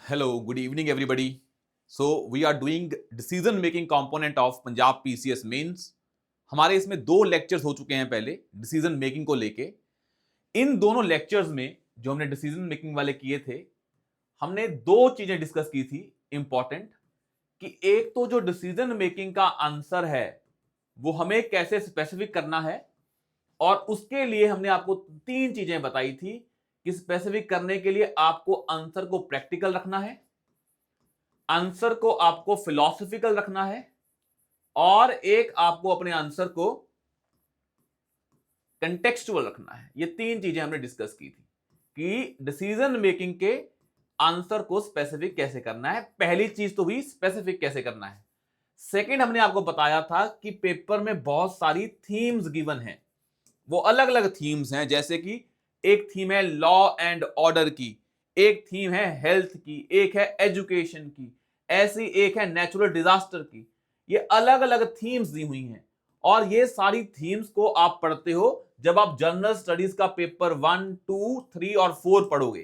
Hello, good evening, everybody. So we are doing decision making component of Punjab PCS mains. हमारे इसमें दो lectures हो चुके हैं पहले डिसीजन मेकिंग को लेके। इन दोनों लेक्चर्स में जो हमने डिसीजन मेकिंग वाले किए थे, हमने दो चीजें डिस्कस की थी इंपॉर्टेंट, कि एक तो जो डिसीजन मेकिंग का आंसर है वो हमें कैसे स्पेसिफिक करना है, और उसके लिए हमने आपको तीन चीजें बताई थी कि स्पेसिफिक करने के लिए आपको आंसर को प्रैक्टिकल रखना है, आंसर को आपको फिलॉसफिकल रखना है, और एक आपको अपने आंसर को कंटेक्सचुअल रखना है। ये तीन चीजें हमने डिस्कस की थी कि डिसीजन मेकिंग के आंसर को स्पेसिफिक कैसे करना है। पहली चीज तो हुई स्पेसिफिक कैसे करना है। सेकंड, हमने आपको बताया था कि पेपर में बहुत सारी थीम्स गिवन हैं, वो अलग अलग थीम्स हैं, जैसे कि एक थीम है लॉ एंड ऑर्डर की, एक थीम है हेल्थ की, एक है एजुकेशन की, ऐसी एक है नेचुरल डिजास्टर की। ये अलग अलग थीम्स दी हुई हैं, और ये सारी थीम्स को आप पढ़ते हो जब आप जनरल स्टडीज का पेपर 1, 2, 3 और 4 पढ़ोगे।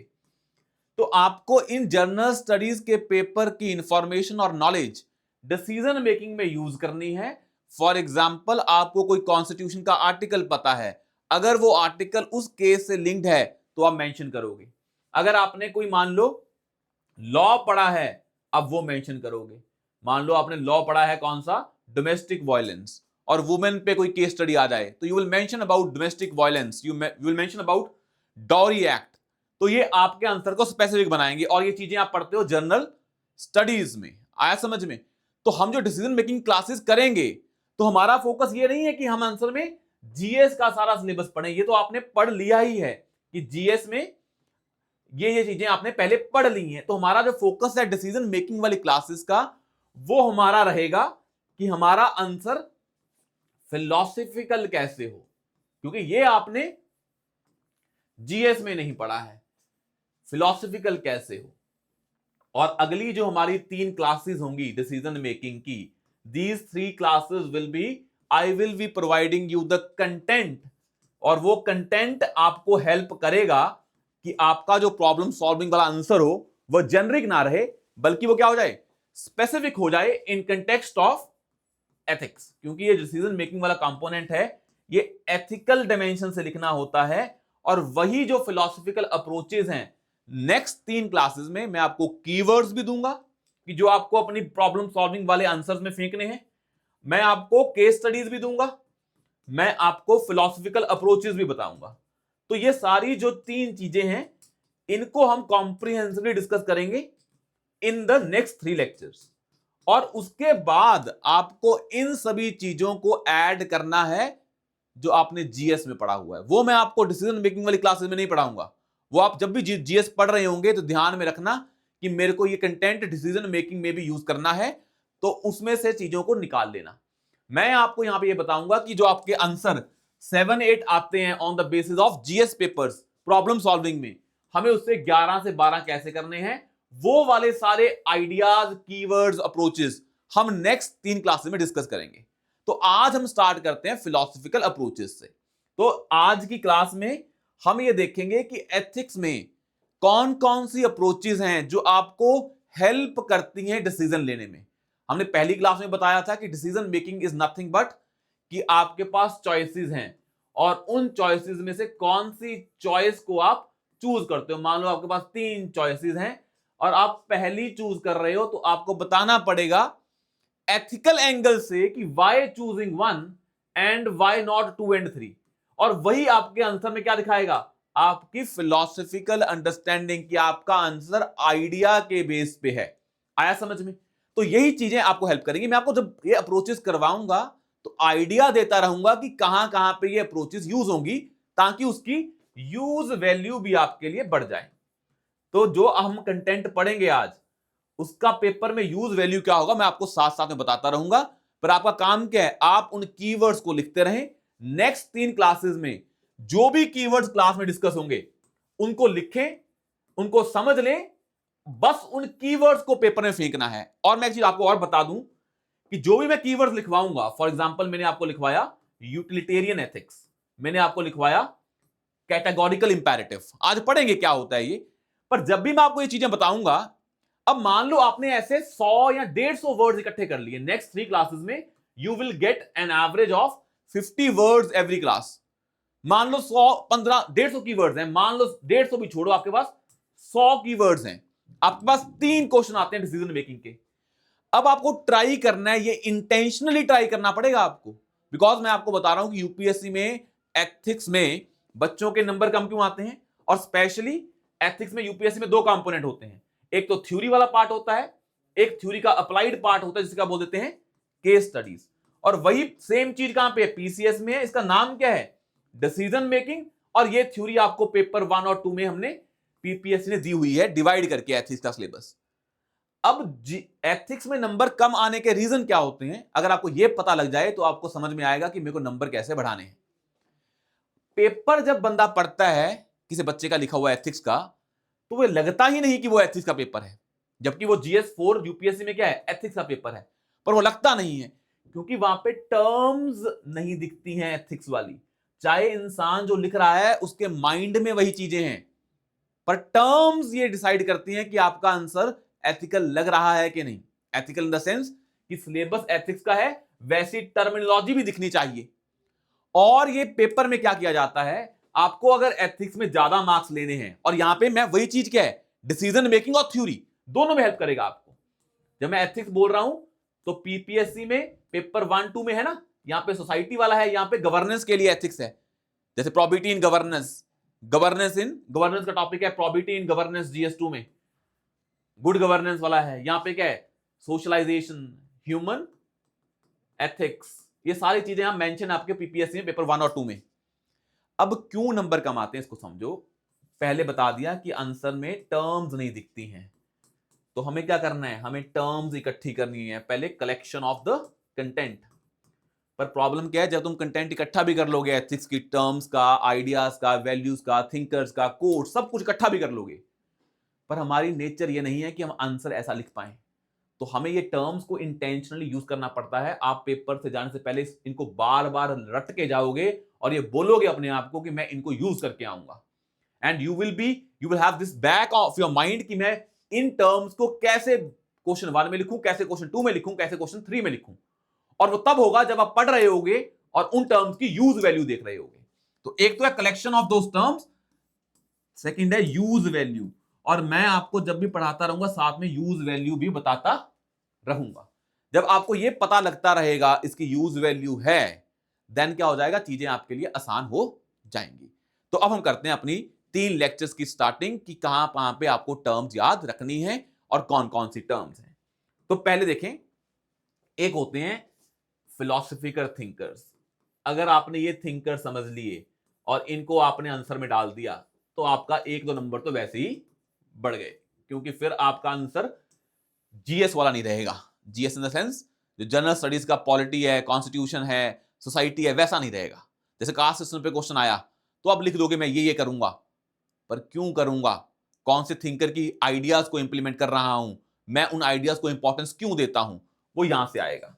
तो आपको इन जनरल स्टडीज के पेपर की इंफॉर्मेशन और नॉलेज डिसीजन मेकिंग में यूज करनी है। फॉर एग्जाम्पल, आपको कोई कॉन्स्टिट्यूशन का आर्टिकल पता है, अगर वो आर्टिकल उस केस से लिंक्ड है तो आप मेंशन करोगे। अगर आपने कोई मान लो लॉ पढ़ा है, अब वो मेंशन करोगे। मान लो आपने लॉ पढ़ा है कौन सा, डोमेस्टिक वायलेंस, और वुमेन पे कोई केस स्टडी आ जाए तो you will mention about domestic violence, you will mention about dowry act. तो ये आपके आंसर को स्पेसिफिक बनाएंगे, और ये चीजें आप पढ़ते हो जनरल स्टडीज में। आया समझ में? तो हम जो डिसीजन मेकिंग क्लासेस करेंगे, तो हमारा फोकस ये नहीं है कि हम आंसर में जीएस का सारा सिलेबस पढ़ें, ये तो आपने पढ़ लिया ही है कि जीएस में ये चीजें आपने पहले पढ़ ली हैं। तो हमारा जो फोकस है डिसीजन मेकिंग वाली क्लासेस का, वो हमारा रहेगा कि हमारा आंसर फिलॉसफिकल कैसे हो, क्योंकि ये आपने जीएस में नहीं पढ़ा है, फिलॉसफिकल कैसे हो। और अगली जो हमारी तीन क्लासेस होंगी डिसीजन मेकिंग की, these three classes will be, I will be providing you the content, और वो कंटेंट आपको हेल्प करेगा कि आपका जो प्रॉब्लम सॉल्विंग वाला आंसर हो वो जेनरिक ना रहे, बल्कि वो क्या हो जाए, स्पेसिफिक हो जाए इन कंटेक्स्ट ऑफ एथिक्स। क्योंकि ये डिसीजन मेकिंग वाला कंपोनेंट है, ये एथिकल डायमेंशन से लिखना होता है, और वही जो फिलॉसफिकल अप्रोचेस हैं। नेक्स्ट तीन क्लासेस में मैं आपको कीवर्ड्स भी दूंगा कि जो आपको अपनी प्रॉब्लम सॉल्विंग वाले आंसर्स में फेंकने हैं। मैं आपको केस स्टडीज भी दूंगा, मैं आपको फिलॉसफिकल अप्रोचेस भी बताऊंगा। तो ये सारी जो तीन चीजें हैं, इनको हम कॉम्प्रिहेंसिवली डिस्कस करेंगे इन द नेक्स्ट 3 लेक्चर्स। और उसके बाद आपको इन सभी चीजों को ऐड करना है जो आपने जीएस में पढ़ा हुआ है। वो मैं आपको डिसीजन मेकिंग वाली क्लासेस में नहीं पढ़ाऊंगा। वो आप जब भी जीएस पढ़ रहे होंगे तो ध्यान में रखना कि मेरे को ये कंटेंट डिसीजन मेकिंग में भी यूज करना है, तो उसमें से चीजों को निकाल लेना। मैं आपको यहां पे ये बताऊंगा कि जो आपके आंसर 7, 8 आते हैं on the basis of GS papers problem solving में, हमें उससे 11 से 12 कैसे करने हैं, वो वाले सारे आइडियाज, कीवर्ड्स, अप्रोचेस हम नेक्स्ट 3 क्लासेस में डिस्कस करेंगे। तो आज हम स्टार्ट करते हैं फिलॉसफिकल अप्रोचेस से। तो आज की क्लास में हम ये देखेंगे कि एथिक्स में कौन कौन सी अप्रोचेस हैं जो आपको हेल्प करती हैं डिसीजन लेने में। हमने पहली क्लास में बताया था कि decision making is nothing but कि आपके पास चॉइसेस हैं, और उन चॉइसेस में से कौन सी चॉइस को आप चूज करते हो। मान लो आपके पास 3 चॉइसेस हैं और आप पहली चूज कर रहे हो, तो आपको बताना पड़ेगा एथिकल एंगल से कि why choosing 1 and why not 2 and 3। और वही आपके आंसर में क्या दिखाएगा, आपकी फिलॉसफिकल अंडरस्टैंडिंग कि आपका आंसर आइडिया के बेस पे है। आया समझ में? तो यही चीजें आपको हेल्प करेंगी। मैं आपको जब ये अप्रोचेस करवाऊंगा तो आइडिया देता रहूंगा कि कहां कहां पे ये अप्रोचेस यूज होंगी, ताकि उसकी यूज वैल्यू भी आपके लिए बढ़ जाए। तो जो हम कंटेंट पढ़ेंगे आज, उसका पेपर में यूज वैल्यू क्या होगा मैं आपको साथ साथ में बताता रहूंगा। पर आपका काम क्या है, आप उन कीवर्ड्स को लिखते रहें। नेक्स्ट 3 क्लासेस में जो भी कीवर्ड्स क्लास में डिस्कस होंगे उनको लिखें, उनको समझ लें, बस उन कीवर्ड्स को पेपर में फेंकना है। और मैं एक चीज आपको और बता दूं कि जो भी मैं कीवर्ड्स लिखवाऊंगा, फॉर एग्जांपल मैंने आपको लिखवाया यूटिलिटेरियन एथिक्स, मैंने आपको लिखवाया कैटेगोरिकल इंपैरेटिव, आज पढ़ेंगे क्या होता है ये। पर जब भी मैं आपको ये चीजें बताऊंगा, अब मान लो आपने ऐसे 100 या 150 वर्ड्स इकट्ठे कर लिए, नेक्स्ट 3 क्लासेस में you will get an average of 50 words every class. मान लो 100, 15, 150 कीवर्ड्स हैं, मान लो 150 भी छोड़ो, आपके पास 100 कीवर्ड्स हैं, आपके पास 3 क्वेश्चन आते हैं डिसीजन मेकिंग के। अब आपको ट्राई करना है, ये इंटेंशनली ट्राई करना पड़ेगा आपको, बिकॉज मैं आपको बता रहा हूं कि यूपीएससी में एथिक्स में बच्चों के नंबर कम क्यों आते हैं, और स्पेशली एथिक्स में यूपीएससी में 2 कंपोनेंट होते हैं, एक तो थ्योरी वाला पार्ट होता है, एक थ्योरी का अप्लाइड पार्ट होता है जिसका बोल देते हैं केस स्टडीज। और वही सेम चीज कहां पे है, पीसीएस में है, इसका नाम क्या है, डिसीजन मेकिंग। और ये थ्योरी आपको पेपर 1 और 2 में हमने पीपीएससी ने दी हुई है डिवाइड करके एथिक्स का सिलेबस। अब एथिक्स में नंबर कम आने के रीजन क्या होते हैं, अगर आपको यह पता लग जाए तो आपको समझ में आएगा कि मेरे को नंबर कैसे बढ़ाने हैं। पेपर जब बंदा पढ़ता है किसी बच्चे का लिखा हुआ एथिक्स का, तो वो लगता ही नहीं कि वो एथिक्स का पेपर है, जबकि वो जीएस4 यूपीएससी में क्या है, एथिक्स का पेपर है, पर वो लगता नहीं है क्योंकि वहां पे टर्म्स नहीं दिखती हैं एथिक्स वाली। चाहे इंसान जो लिख रहा है उसके माइंड में वही चीजें हैं, पर टर्म्स ये डिसाइड करती हैं कि आपका आंसर एथिकल लग रहा है कि नहीं। एथिकल इन द सेंस कि सिलेबस एथिक्स का है, वैसी टर्मिनोलॉजी भी दिखनी चाहिए। और ये पेपर में क्या किया जाता है, आपको अगर एथिक्स में ज्यादा मार्क्स लेने हैं, और यहां पे मैं वही चीज क्या है, डिसीजन मेकिंग और थ्योरी दोनों में हेल्प करेगा आपको। जब मैं एथिक्स बोल रहा हूं तो पीपीएससी में पेपर 1-2 में है ना, यहां पे सोसाइटी वाला है, यहां पे गवर्नेंस के लिए एथिक्स है, जैसे प्रोबिटी इन गवर्नेंस, गवर्नेंस का टॉपिक है प्रोबिटी इन गवर्नेंस जीएस2 में, गुड गवर्नेंस वाला है, यहां पे क्या है, सोशलाइजेशन, ह्यूमन एथिक्स, ये सारी चीजें यहां मेंशन है आपके पीपीएससी में पेपर 1 और 2 में। अब क्यों नंबर कम आते हैं इसको समझो। पहले बता दिया कि आंसर में टर्म्स नहीं दिखती हैं, तो हमें क्या करना है, हमें टर्म्स इकट्ठी करनी है, पहले कलेक्शन ऑफ द कंटेंट। पर प्रॉब्लम क्या है, जब तुम कंटेंट इकट्ठा भी कर लोगे, एथिक्स की टर्म्स का, आइडियाज का, वैल्यूज का, थिंकर्स का, कोड, सब कुछ इकट्ठा भी कर लोगे, पर हमारी नेचर ये नहीं है कि हम आंसर ऐसा लिख पाए। तो हमें ये टर्म्स को इंटेंशनली यूज करना पड़ता है। आप पेपर से जाने से पहले इनको बार बार रट के जाओगे और ये बोलोगे अपने आप को कि मैं इनको यूज करके आऊंगा, and you will have this back of your mind कि मैं इन टर्म्स को कैसे क्वेश्चन 1 में लिखूं, कैसे क्वेश्चन 2 में लिखूं, कैसे क्वेश्चन 3 में लिखूं। और वो तब होगा जब आप पढ़ रहे होगे और उन टर्म्स की यूज वैल्यू देख रहे होगे। तो एक तो है collection of those terms, second है यूज वैल्यू, और मैं आपको जब भी पढ़ाता रहूंगा साथ में यूज वैल्यू भी बताता रहूंगा। जब आपको यह पता लगता रहेगा इसकी यूज वैल्यू है, देन क्या हो जाएगा, चीजें आपके लिए आसान हो जाएंगी। तो अब हम करते हैं अपनी 3 लेक्चर्स की स्टार्टिंग कि कहां कहां पे आपको टर्म्स याद रखनी है और कौन कौन सी टर्म्स हैं। तो पहले देखें, एक होते हैं फिलोसफिकल थिंकर्स। अगर आपने ये थिंकर समझ लिए और इनको आपने आंसर में डाल दिया तो आपका 1-2 नंबर तो वैसे ही बढ़ गए, क्योंकि फिर आपका आंसर जीएस वाला नहीं रहेगा। जीएस इन द सेंस जो जनरल स्टडीज का पॉलिटी है, कॉन्स्टिट्यूशन है, सोसाइटी है, वैसा नहीं रहेगा। जैसे कास्ट सिस्टम पे क्वेश्चन आया तो आप लिख दोगे मैं ये करूंगा, पर क्यों करूंगा, कौन से थिंकर की आइडियाज को इंप्लीमेंट कर रहा हूं, मैं उन आइडियाज को इंपॉर्टेंस क्यों देता हूं, वो यहां से आएगा।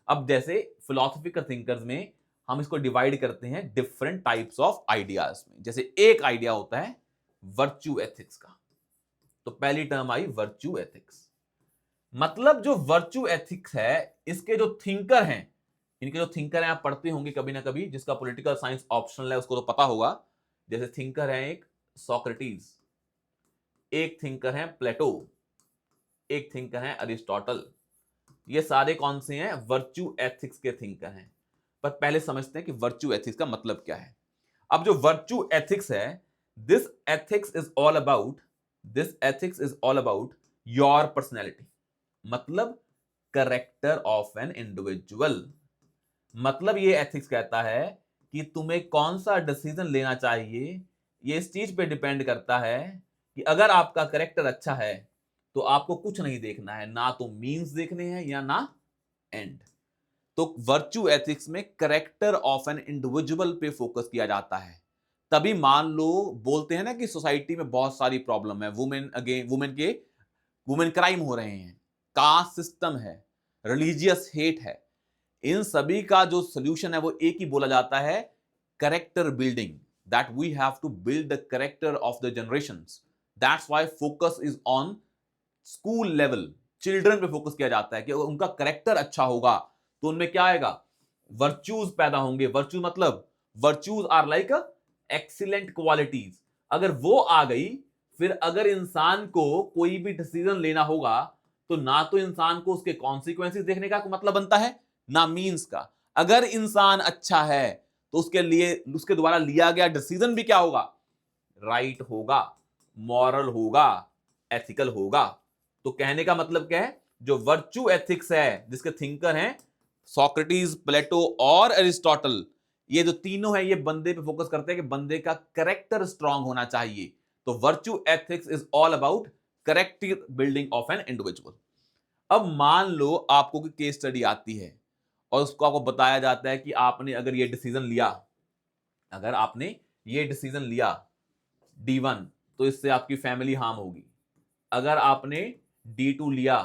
अब जैसे फिलोसफिकल थिंकर्स में हम इसको डिवाइड करते हैं डिफरेंट टाइप्स ऑफ आइडियाज में। जैसे एक आइडिया होता है वर्च्यू एथिक्स का, तो पहली टर्म आई वर्च्यू एथिक्स। मतलब जो वर्च्यू एथिक्स है, इसके जो थिंकर हैं, इनके जो थिंकर हैं आप पढ़ते होंगे कभी ना कभी, जिसका पॉलिटिकल साइंस ऑप्शनल है उसको तो पता होगा। जैसे थिंकर है एक सोक्रेटिस, एक थिंकर है प्लेटो, एक थिंकर है अरिस्टोटल। ये सारे कौन से हैं, वर्च्यू एथिक्स के थिंकर हैं। पर पहले समझते हैं कि वर्च्यू एथिक्स का मतलब क्या है। अब जो वर्च्यू एथिक्स है, this ethics is all about your personality, मतलब करेक्टर ऑफ एन इंडिविजुअल। मतलब ये एथिक्स कहता है कि तुम्हें कौन सा डिसीजन लेना चाहिए, ये इस चीज पे डिपेंड करता है कि अगर आपका करेक्टर अच्छा है तो आपको कुछ नहीं देखना है, ना तो मीन्स देखने हैं या ना एंड। तो वर्च्यू एथिक्स में करेक्टर ऑफ एन इंडिविजुअल पे फोकस किया जाता है। तभी मान लो बोलते हैं ना कि सोसाइटी में बहुत सारी प्रॉब्लम है, वुमेन क्राइम हो रहे हैं, कास्ट सिस्टम है, रिलीजियस हेट है, इन सभी का जो सोल्यूशन है वो एक ही बोला जाता है, character building, that we have to build the character of the generations. That's why focus is on school level children पे फोकस किया जाता है कि उनका करेक्टर अच्छा होगा तो उनमें क्या आएगा, वर्च्यूज पैदा होंगे। वर्च्यूज मतलब virtues are like excellent qualities. अगर वो आ गई, फिर अगर इंसान को कोई भी डिसीजन लेना होगा तो ना तो इंसान को उसके कॉन्सिक्वेंसेस देखने का मतलब बनता है, ना मींस का। अगर इंसान अच्छा है तो उसके लिए उसके द्वारा लिया गया डिसीजन भी क्या होगा, राइट होगा, मॉरल होगा, एथिकल होगा। तो कहने का मतलब क्या है, जो वर्च्यू एथिक्स है, जिसके थिंकर हैं सोक्रेटिस, प्लेटो और एरिस्टोटल, ये जो तीनों है ये बंदे पे फोकस करते हैं कि बंदे का कैरेक्टर स्ट्रांग होना चाहिए। तो virtue ethics is all about character building of an individual. अब मान लो आपको कोई केस स्टडी आती है और उसको आपको बताया जाता है कि आपने अगर ये डिसीजन लिया, अगर आपने ये डिसीजन लिया D1, तो इससे आपकी फैमिली हार्म होगी। अगर आपने D2 लिया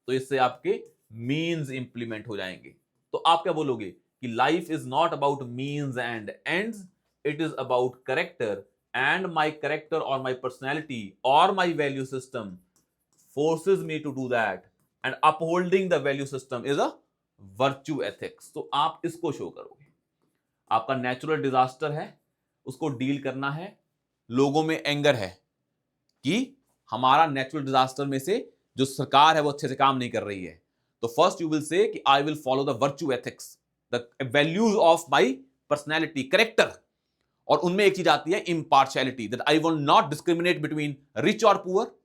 तो इससे आपके मीन्स इंप्लीमेंट हो जाएंगे। तो आप क्या बोलोगे कि life is not about means and ends, it is about character, and my character और माई पर्सनैलिटी और my value system forces me to do that, and upholding the value system is a virtue ethics। तो आप इसको show करोगे। आपका natural disaster है, उसको deal करना है, लोगों में एंगर है कि हमारा नेचुरल डिजास्टर में से जो सरकार है वो अच्छे से काम नहीं कर रही है। तो फर्स्ट यू विल से कि I will follow the virtue ethics, the values of my personality, character. और उनमें एक चीज आती है impartiality, that I will not discriminate between rich और poor,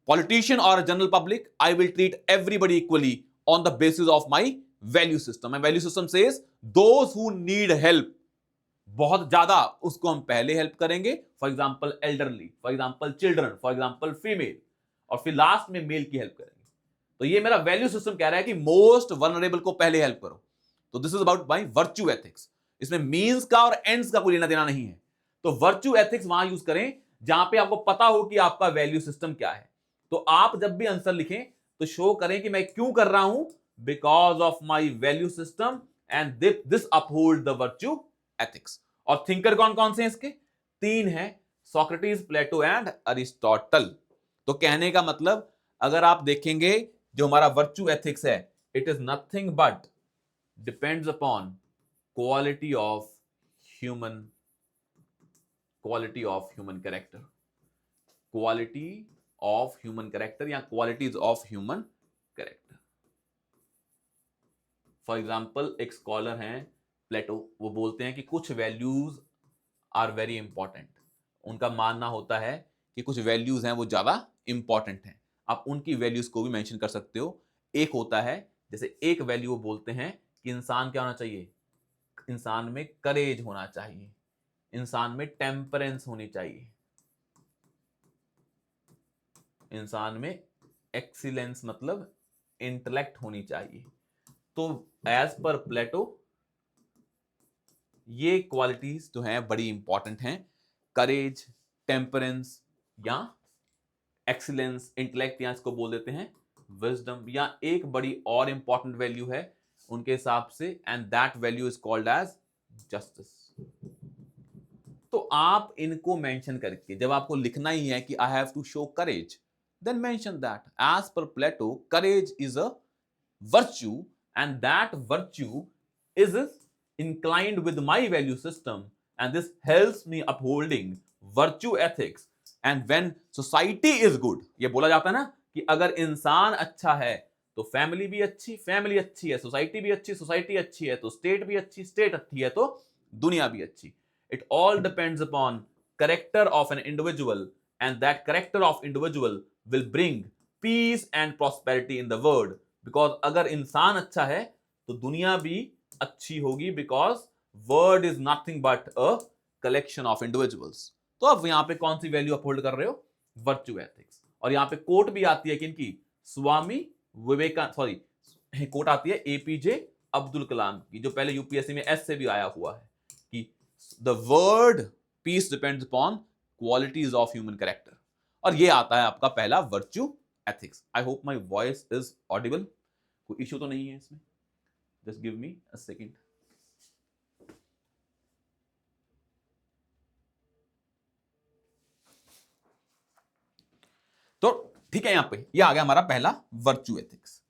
politician or general public. I will treat everybody equally on the basis of my value system. My value system says those who need help, बहुत ज्यादा उसको हम पहले help करेंगे, for example elderly, for example children, for example female, और फिर last में mail की हेल्प करेंगे। तो ये मेरा वैल्यू सिस्टम कह रहा है कि मोस्ट वनरेबल को पहले हेल्प करो। तो this is about my virtue ethics. इसमें मीन्स का और एंड्स का कोई लेना देना नहीं है। तो वर्च्यू एथिक्स वहां यूज करें जहां पे आपको पता हो कि आपका वैल्यू सिस्टम क्या है। तो आप जब भी आंसर लिखें तो शो करें कि मैं क्यों कर रहा हूं, because of my value system and this uphold the virtue ethics. और थिंकर कौन कौन से हैं इसके, तीन हैं, सोक्रेटिस, प्लेटो एंड अरिस्टोटल। तो कहने का मतलब अगर आप देखेंगे जो हमारा वर्च्यू एथिक्स है, it is nothing but depends upon quality of human, quality of human character, quality of human character या qualities of human character. For example एक स्कॉलर हैं प्लेटो, वो बोलते हैं कि कुछ वैल्यूज आर वेरी इंपॉर्टेंट। उनका मानना होता है कि कुछ वैल्यूज हैं वो ज्यादा इंपॉर्टेंट हैं। आप उनकी वैल्यूज को भी मेंशन कर सकते हो। एक होता है, जैसे एक वैल्यू वो बोलते हैं कि इंसान क्या होना चाहिए, इंसान में करेज होना चाहिए, इंसान में टेम्परेंस होनी चाहिए, इंसान में एक्सीलेंस मतलब इंटेलेक्ट होनी चाहिए। तो एज पर प्लेटो ये क्वालिटीज जो हैं बड़ी इंपॉर्टेंट हैं, करेज, टेम्परेंस या एक्सीलेंस, इंटेलेक्ट या इसको बोल देते हैं विजडम। या एक बड़ी और इंपॉर्टेंट वैल्यू है उनके हिसाब से, and that value is called as justice. तो आप इनको मेंशन करके जब आपको लिखना ही है कि I have to show courage, then mention that as per Plato courage is a virtue, and that virtue is inclined with my value system, and this helps me upholding virtue ethics, and when society is good, ये बोला जाता है ना कि अगर इंसान अच्छा है तो फैमिली भी अच्छी, फैमिली अच्छी है सोसाइटी भी अच्छी, सोसाइटी अच्छी है तो स्टेट भी अच्छी, स्टेट अच्छी है तो दुनिया भी अच्छी। It all depends upon character of an individual, and that character of individual will bring peace and prosperity in the world, because अगर इंसान अच्छा है तो दुनिया भी अच्छी होगी, because world is nothing but a collection of individuals। तो अब यहां पे कौन सी वैल्यू अपहोल्ड कर रहे हो, वर्च्यू एथिक्स। और यहां पे कोट भी आती है किनकी, स्वामी विवेकानंद, सॉरी कोट आती है एपीजे अब्दुल कलाम की, जो पहले यूपीएससी में एस से भी आया हुआ है कि the word peace depends upon qualities of human character। और ये आता है आपका पहला virtue ethics। I hope my voice is audible, कोई इशू तो नहीं है इसमें, just give me a second। तो ठीक है, यहां पे ये आ गया हमारा पहला वर्च्यू एथिक्स।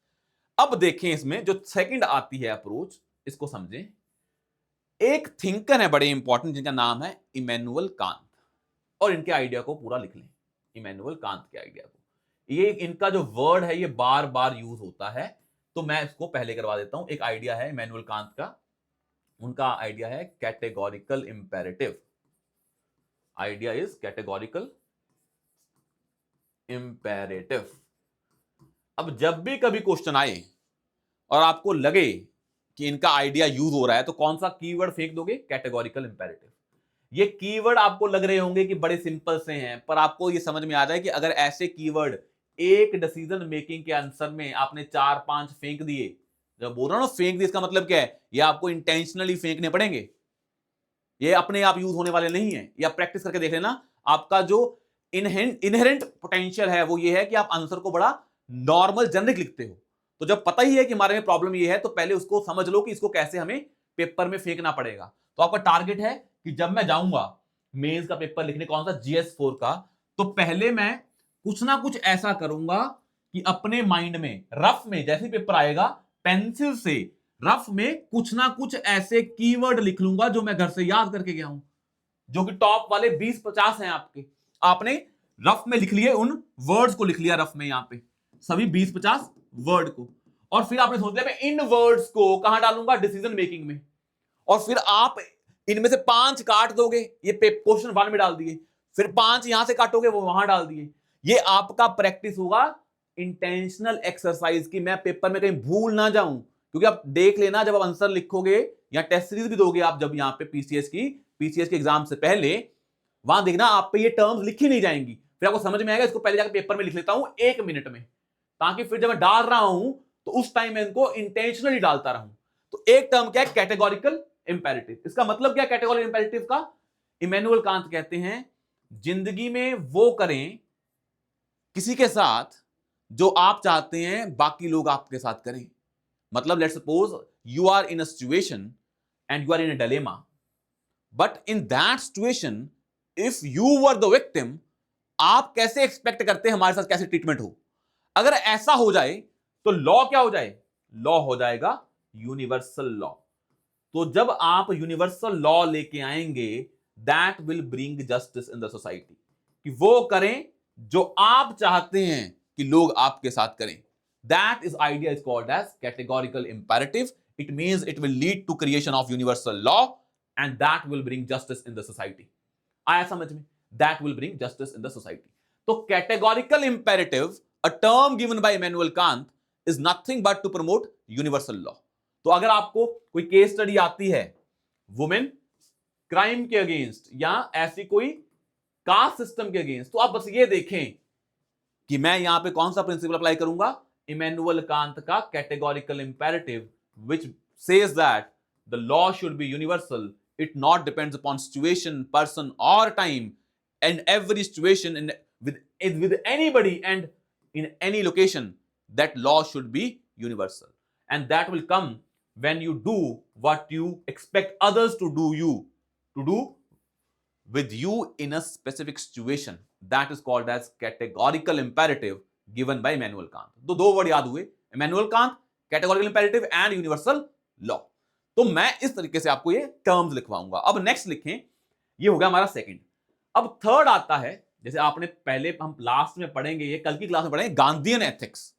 अब देखें इसमें जो सेकंड आती है अप्रोच, इसको समझें। एक थिंकर है बड़े इंपॉर्टेंट, जिनका नाम है इमैनुअल कांत, और इनके आइडिया को पूरा लिख लें, इमैनुअल कांत के आइडिया को। ये इनका जो वर्ड है ये बार बार यूज होता है, तो मैं इसको पहले करवा देता हूं। एक आइडिया है इमैनुअल कांत का, उनका आइडिया है categorical imperative. Idea is categorical imperative. अब जब भी कभी क्वेश्चन आए और आपको लगे कि इनका आइडिया यूज हो रहा है, तो कौन सा कीवर्ड फेंक दोगे? Categorical imperative. ये कीवर्ड आपको लग रहे होंगे कि बड़े सिंपल से हैं, पर आपको ये समझ में आ जाए कि अगर ऐसे कीवर्ड एक डिसीजन मेकिंग के आंसर में आपने 4-5 फेंक दिए, जब बोल रहा हूं ना फेंक दिए, इसका मतलब क्या है? ये आपको इंटेंशनली फेंकने पड़ेंगे, ये अपने आप यूज होने वाले नहीं है। या प्रैक्टिस करके देख लेना, आपका जो इनहेरेंट पोटेंशियल है वो ये है कि आप आंसर को बड़ा नॉर्मल जेनरिक लिखते हो। तो जब पता ही है कि हमारे में प्रॉब्लम ये है, तो पहले उसको समझ लो कि इसको कैसे हमें पेपर में फेंकना पड़ेगा। तो आपका टारगेट है कि जब मैं जाऊंगा मेंस का पेपर लिखने, कौन सा? GS4 का, तो पहले मैं कुछ ना कुछ ऐसा करूंगा कि अपने माइंड में रफ में जैसे पेपर आएगा, पेंसिल से रफ में कुछ ना कुछ ऐसे कीवर्ड लिख लूंगा जो मैं घर से याद करके गया हूं, जो कि टॉप वाले 20-50 हैं आपके। आपने रफ में लिख लिए, उन वर्ड्स को लिख लिया रफ में, यहां पे सभी 20-50 वर्ड को, और फिर आपने सोच लिया मैं इन वर्ड्स को कहां डालूंगा? डिसीजन मेकिंग में। और फिर आप इनमें से 5 काट दोगे, ये क्वेश्चन 1 में डाल दिए, फिर 5 यहां से काटोगे, वो वहां डाल दिए। ये आपका प्रैक्टिस होगा इंटेंशनल एक्सरसाइज की, मैं पेपर में कहीं भूल ना जाऊं। क्योंकि आप देख लेना, जब आप आंसर लिखोगे या टेस्ट सीरीज भी दोगे आप, जब यहां पे पीसीएस के एग्जाम से पहले, वहां देखना आप पे ये टर्म्स लिखी नहीं जाएंगी, फिर आपको समझ में आएगा इसको पहले जाकर पेपर में लिख लेता हूं 1 मिनट में, ताकि फिर जब मैं डाल रहा हूं तो उस टाइम मैं इनको इंटेंशनली डालता रहूं। तो एक टर्म क्या है? Categorical imperative. इसका मतलब क्या कैटेगोरिकल इंपेरेटिव का? इमैनुअल कांत कहते हैं जिंदगी में वो करें किसी के साथ जो आप चाहते हैं बाकी लोग आपके साथ करें। मतलब let's suppose you are in a situation and you are in a dilemma, but in that situation if you were the victim, आप कैसे एक्सपेक्ट करते हैं हमारे साथ कैसे ट्रीटमेंट हो? अगर ऐसा हो जाए तो लॉ क्या हो जाए? लॉ हो जाएगा यूनिवर्सल लॉ। तो जब आप यूनिवर्सल लॉ लेके आएंगे, that will bring justice in the society, कि वो करें जो आप चाहते हैं कि लोग आपके साथ करें। That is idea is called as categorical imperative. It means it will lead to creation of universal law and that will bring justice in the society. आया समझ में? That will bring justice in the society. तो categorical imperative, a term given by Immanuel Kant, is nothing but to promote universal law. तो अगर आपको कोई case study आती है वुमेन क्राइम के अगेंस्ट या ऐसी कोई कास्ट सिस्टम के अगेंस्ट, तो आप बस ये देखें कि मैं यहां पे कौन सा प्रिंसिपल अप्लाई करूंगा? इमैनुअल कांत का categorical imperative, which says that the law should be universal, it not depends upon situation, person और time, and every situation in with anybody and in any location, that law should be universal, and that will come when you do what you expect others to do with you in a specific situation. That is called as categorical imperative given by Immanuel Kant. तो दो word याद हुए, Immanuel Kant, categorical imperative and universal law. तो मैं इस तरीके से आपको ये टर्म्स लिखवाऊंगा। अब नेक्स्ट लिखें, ये हो गया हमारा सेकंड। अब थर्ड आता है, जैसे आपने पहले, हम लास्ट में पढ़ेंगे, ये कल की क्लास में पढ़ेंगे, गांधीयन एथिक्स।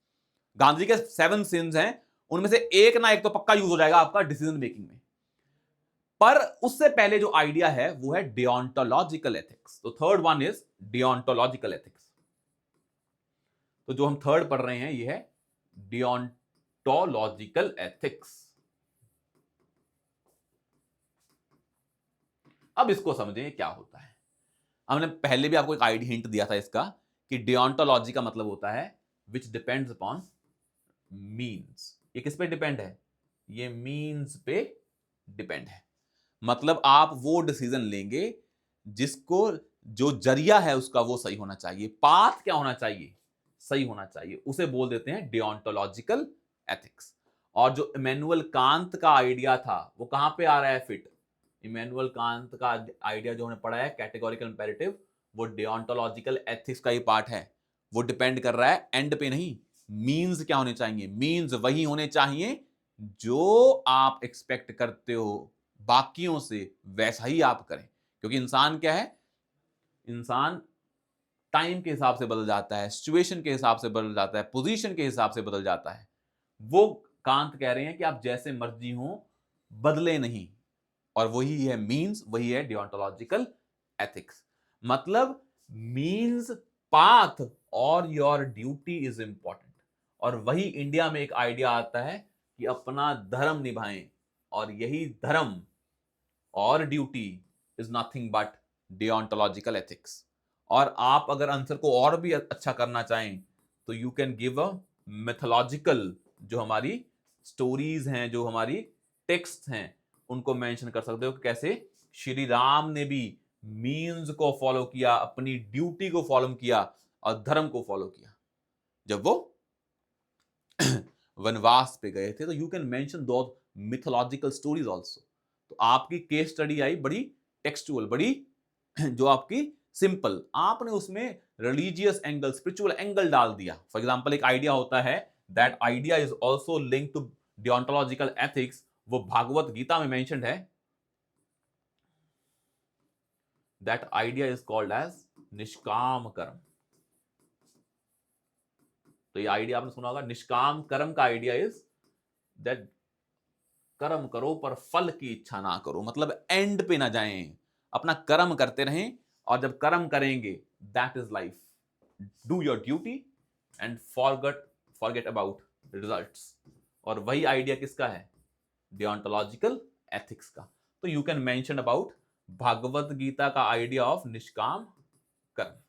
गांधी के 7 सिंस हैं, उनमें से एक ना एक तो पक्का यूज हो जाएगा आपका डिसीजन मेकिंग में। पर उससे पहले जो आइडिया है वो है डियोंटोलॉजिकल एथिक्स। तो थर्ड वन इज डियोंटोलॉजिकल एथिक्स। तो जो हम थर्ड पढ़ रहे हैं ये है डियोंटोलॉजिकल एथिक्स। अब इसको समझें क्या होता है। हमने पहले भी आपको एक आइडिया हिंट दिया था इसका, कि डियोंटोलॉजी का मतलब होता है विच डिपेंड्स अपॉन मीन्स। ये किस पे डिपेंड है? ये मीन्स पे डिपेंड है। मतलब आप वो डिसीजन लेंगे जिसको, जो जरिया है उसका वो सही होना चाहिए, पाथ क्या होना चाहिए? सही होना चाहिए, उसे बोल देते हैं डियोंटोलॉजिकल एथिक्स। और जो इमैनुअल कांत का आइडिया था वो कहां पे आ रहा है फिट? इमैनुअल कांत का आइडिया जो हमने पढ़ा है कैटेगोरिकल इंपेरेटिव, वो डियोंटोलॉजिकल एथिक्स का ही पार्ट है। वो डिपेंड कर रहा है एंड पे नहीं। मीन्स क्या होने चाहिए? मीन्स वही होने चाहिए जो आप एक्सपेक्ट करते हो बाकियों से, वैसा ही आप करें। क्योंकि इंसान क्या है? इंसान टाइम के हिसाब से बदल जाता है, सिचुएशन के हिसाब से बदल जाता है, पोजीशन के हिसाब से बदल जाता है। वो कांत कह रहे हैं कि आप जैसे मर्जी हो, बदले नहीं। और वही है मीन्स, वही है डियोंटोलॉजिकल एथिक्स। मतलब मीन्स, पाथ और योर ड्यूटी इज इंपॉर्टेंट। और वही इंडिया में एक आइडिया आता है कि अपना धर्म निभाएं, और यही धर्म और duty is nothing but deontological ethics. और आप अगर आंसर को और भी अच्छा करना चाहें तो you can give a mythological, जो हमारी स्टोरीज हैं, जो हमारी टेक्स्ट हैं, उनको मेंशन कर सकते हो कि कैसे श्री राम ने भी मीन्स को फॉलो किया, अपनी ड्यूटी को फॉलो किया और धर्म को फॉलो किया जब वो वनवास पे गए थे। तो यू कैन मेंशन दो मिथोलॉजिकल स्टोरीज आल्सो। तो आपकी केस स्टडी आई बड़ी टेक्सचुअल, बड़ी जो आपकी सिंपल, आपने उसमें रिलीजियस एंगल, स्पिरिचुअल एंगल डाल दिया। फॉर एग्जांपल एक आइडिया होता है, that idea is also linked to deontological ethics, वो भागवत गीता में मेंशन्ड है। That idea is called as nishkam karma. तो ये आइडिया आपने सुना होगा, निष्काम कर्म का आइडिया इज दैट कर्म करो पर फल की इच्छा ना करो। मतलब एंड पे ना जाएं, अपना कर्म करते रहें, और जब कर्म करेंगे that is life. Do your duty and forget about results. और वही आइडिया किसका है? डियोंटोलॉजिकल एथिक्स का। तो you can mention about Bhagavad Gita का आइडिया ऑफ निष्काम कर्म।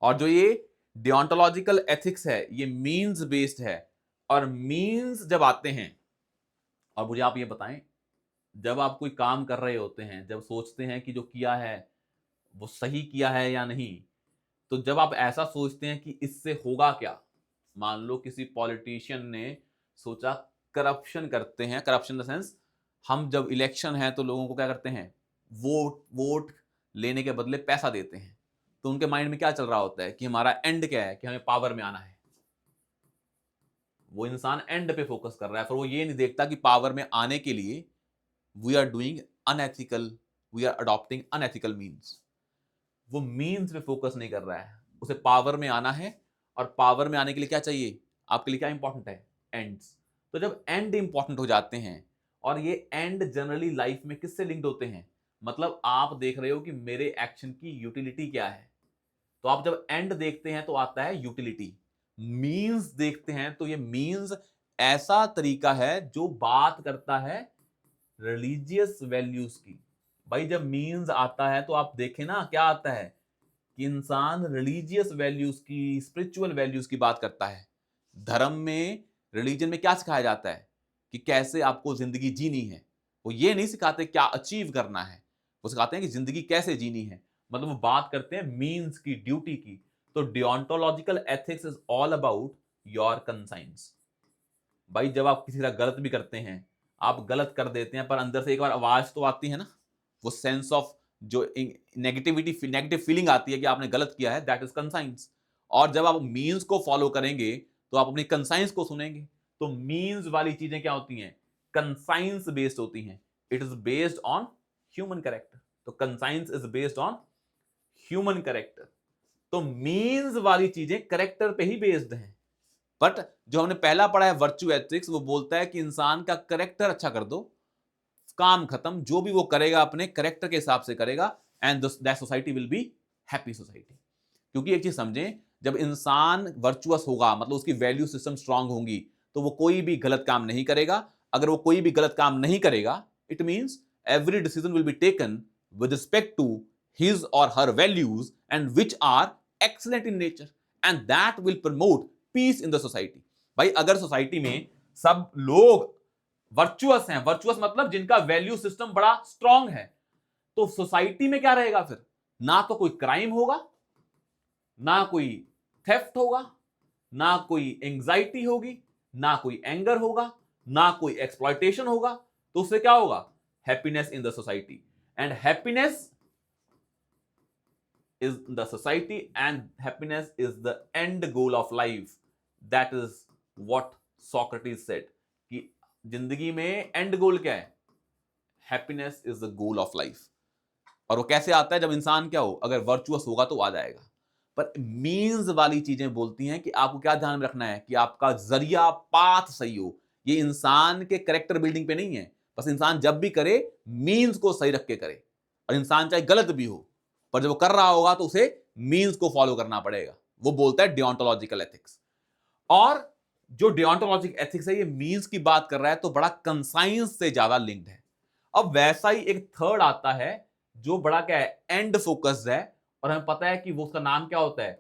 और जो ये डियोंटोलॉजिकल एथिक्स है, ये मीन्स बेस्ड है। और मीन्स जब आते हैं, और मुझे आप ये बताएं, जब आप कोई काम कर रहे होते हैं, जब सोचते हैं कि जो किया है वो सही किया है या नहीं, तो जब आप ऐसा सोचते हैं कि इससे होगा क्या, मान लो किसी पॉलिटिशियन ने सोचा करप्शन करते हैं, करप्शन इन द सेंस, हम जब इलेक्शन है तो लोगों को क्या करते हैं, वोट लेने के बदले पैसा देते हैं। तो उनके माइंड में क्या चल रहा होता है कि हमारा एंड क्या है, कि हमें पावर में आना है। वो इंसान एंड पे फोकस कर रहा है, फिर वो ये नहीं देखता कि पावर में आने के लिए we are doing unethical, we are adopting unethical means. वो मीन्स पे फोकस नहीं कर रहा है, उसे पावर में आना है। और पावर में आने के लिए क्या चाहिए? आपके लिए क्या इंपॉर्टेंट है? एंड्स। तो जब एंड इंपॉर्टेंट हो जाते हैं, और ये एंड जनरली लाइफ में किससे लिंक्ड होते हैं? मतलब आप देख रहे हो कि मेरे एक्शन की यूटिलिटी क्या है, तो आप जब एंड देखते हैं तो आता है यूटिलिटी। मीन्स देखते हैं तो ये मीन्स ऐसा तरीका है जो बात करता है रिलीजियस वैल्यूज की। भाई जब मीन्स आता है तो आप देखें ना क्या आता है, कि इंसान रिलीजियस वैल्यूज की, स्पिरिचुअल वैल्यूज की बात करता है। धर्म में, रिलीजन में क्या सिखाया जाता है कि कैसे आपको जिंदगी जीनी है। वो ये नहीं सिखाते क्या अचीव करना है, वो सिखाते हैं कि जिंदगी कैसे जीनी है। मतलब वो बात करते हैं मीन्स की, ड्यूटी की। तो deontological ethics is all about your conscience. भाई जब आप किसी तरह गलत भी करते हैं, आप गलत कर देते हैं, पर अंदर से एक बार आवाज तो आती है ना, वो सेंस ऑफ जो नेगेटिव फीलिंग आती है कि आपने गलत किया है, दैट इज कंसाइंस। और जब आप मीन्स को फॉलो करेंगे तो आप अपनी कंसाइंस को सुनेंगे। तो मीन्स वाली चीजें क्या होती हैं? कंसाइंस बेस्ड होती हैं। It is based on human character. तो conscience is based on human character. तो मीन्स वाली चीजें कैरेक्टर पे ही बेस्ड हैं। बट जो हमने पहला पढ़ा है वर्च्यू एथिक्स, वो बोलता है कि इंसान का कैरेक्टर अच्छा कर दो, काम खत्म। जो भी वो करेगा अपने कैरेक्टर के हिसाब से करेगा, and that society will be happy society. क्योंकि एक चीज समझें, जब इंसान वर्चुअस होगा, मतलब उसकी वैल्यू सिस्टम स्ट्रांग होंगी, तो वो कोई भी गलत काम नहीं करेगा। अगर वो कोई भी गलत काम नहीं करेगा, it means every decision will be taken with respect to his और her values, and which are excellent in nature, and that will promote peace in the society. भाई अगर सोसाइटी में सब लोग वर्चुअस हैं, वर्चुअस मतलब जिनका वैल्यू सिस्टम बड़ा स्ट्रांग है, तो सोसाइटी में क्या रहेगा फिर? ना तो कोई क्राइम होगा, ना कोई थेफ्ट होगा, ना कोई एंग्जाइटी होगी, ना कोई एंगर होगा, ना कोई एक्सप्लॉयटेशन होगा। तो उससे क्या होगा? Happiness in the society. And happiness is the society and happiness is the end goal of life. That is what Socrates said कि जिंदगी में एंड गोल क्या है? Happiness is the goal of life. और वो कैसे आता है? जब इंसान क्या हो, अगर वर्चुअस होगा तो आ जाएगा। पर मीन्स वाली चीजें बोलती हैं कि आपको क्या ध्यान में रखना है कि आपका जरिया पाथ सही हो। ये इंसान के कैरेक्टर बिल्डिंग पे नहीं है, बस इंसान जब भी करे मीन्स को सही रख के करे। और इंसान चाहे गलत भी हो, पर जब वो कर रहा होगा तो उसे मीन्स को फॉलो करना पड़ेगा। वो बोलता है डियोंटोलॉजिकल एथिक्स। और जो डियोंटोलॉजिक एथिक्स है, ये मीन्स की बात कर रहा है तो बड़ा कंसाइंस से ज्यादा लिंक्ड है। अब वैसा ही एक थर्ड आता है जो बड़ा क्या है, एंड फोकस्ड है। और हमें पता है कि वो उसका नाम क्या होता है?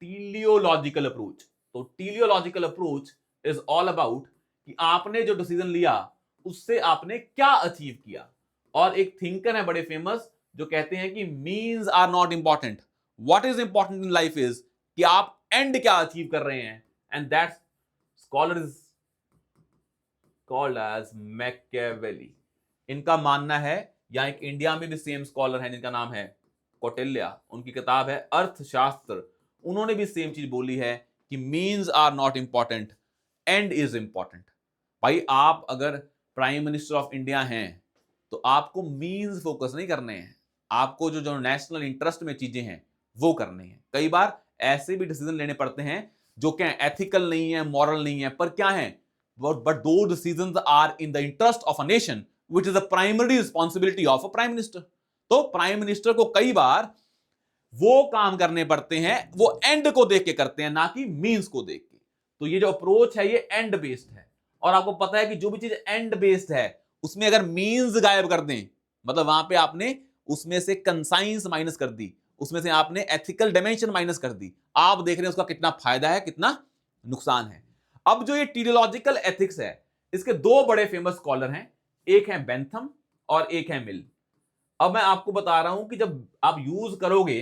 Teleological approach. तो teleological approach is all about कि आपने जो डिसीजन लिया उससे आपने क्या अचीव किया। और एक थिंकर है बड़े फेमस जो कहते हैं कि means are not important, what is important in life is कि आप एंड क्या अचीव कर रहे हैं। And that scholar is called as Machiavelli. इनका मानना है, या एक इंडिया में भी सेम स्कॉलर है जिनका नाम है कौटिल्य, उनकी किताब है अर्थशास्त्र, उन्होंने भी सेम चीज बोली है कि means are not important, end is important. भाई आप अगर प्राइम मिनिस्टर ऑफ इंडिया हैं तो आपको मीन्स फोकस नहीं करने हैं, आपको जो जो नेशनल इंटरेस्ट में चीजें हैं वो करनी है। कई बार ऐसे भी डिसीजन लेने पड़ते हैं जो क्या एथिकल नहीं है, मॉरल नहीं है, पर क्या है, बट दो decisions are in the interest of a nation which is the primary responsibility of a prime minister। तो प्राइम मिनिस्टर को कई बार वो काम करने पड़ते हैं, वो एंड को देख के करते हैं, ना कि मींस को देख के। तो ये जो अप्रोच है ये एंड बेस्ड है। और आपको पता है कि जो भी चीज एंड बेस्ड है उसमें अगर मींस गायब कर दें, मतलब वहां पे आपने उसमें से कंसाइंस माइनस कर दी, उसमें से आपने एथिकल डायमेंशन माइनस कर दी, आप देख रहे हैं उसका कितना फायदा है, कितना नुकसान है। अब जो ये टीलियोलॉजिकल एथिक्स है, इसके दो बड़े फेमस स्कॉलर हैं, एक है बेंथम और एक है मिल। अब मैं आपको बता रहा हूं कि जब आप यूज करोगे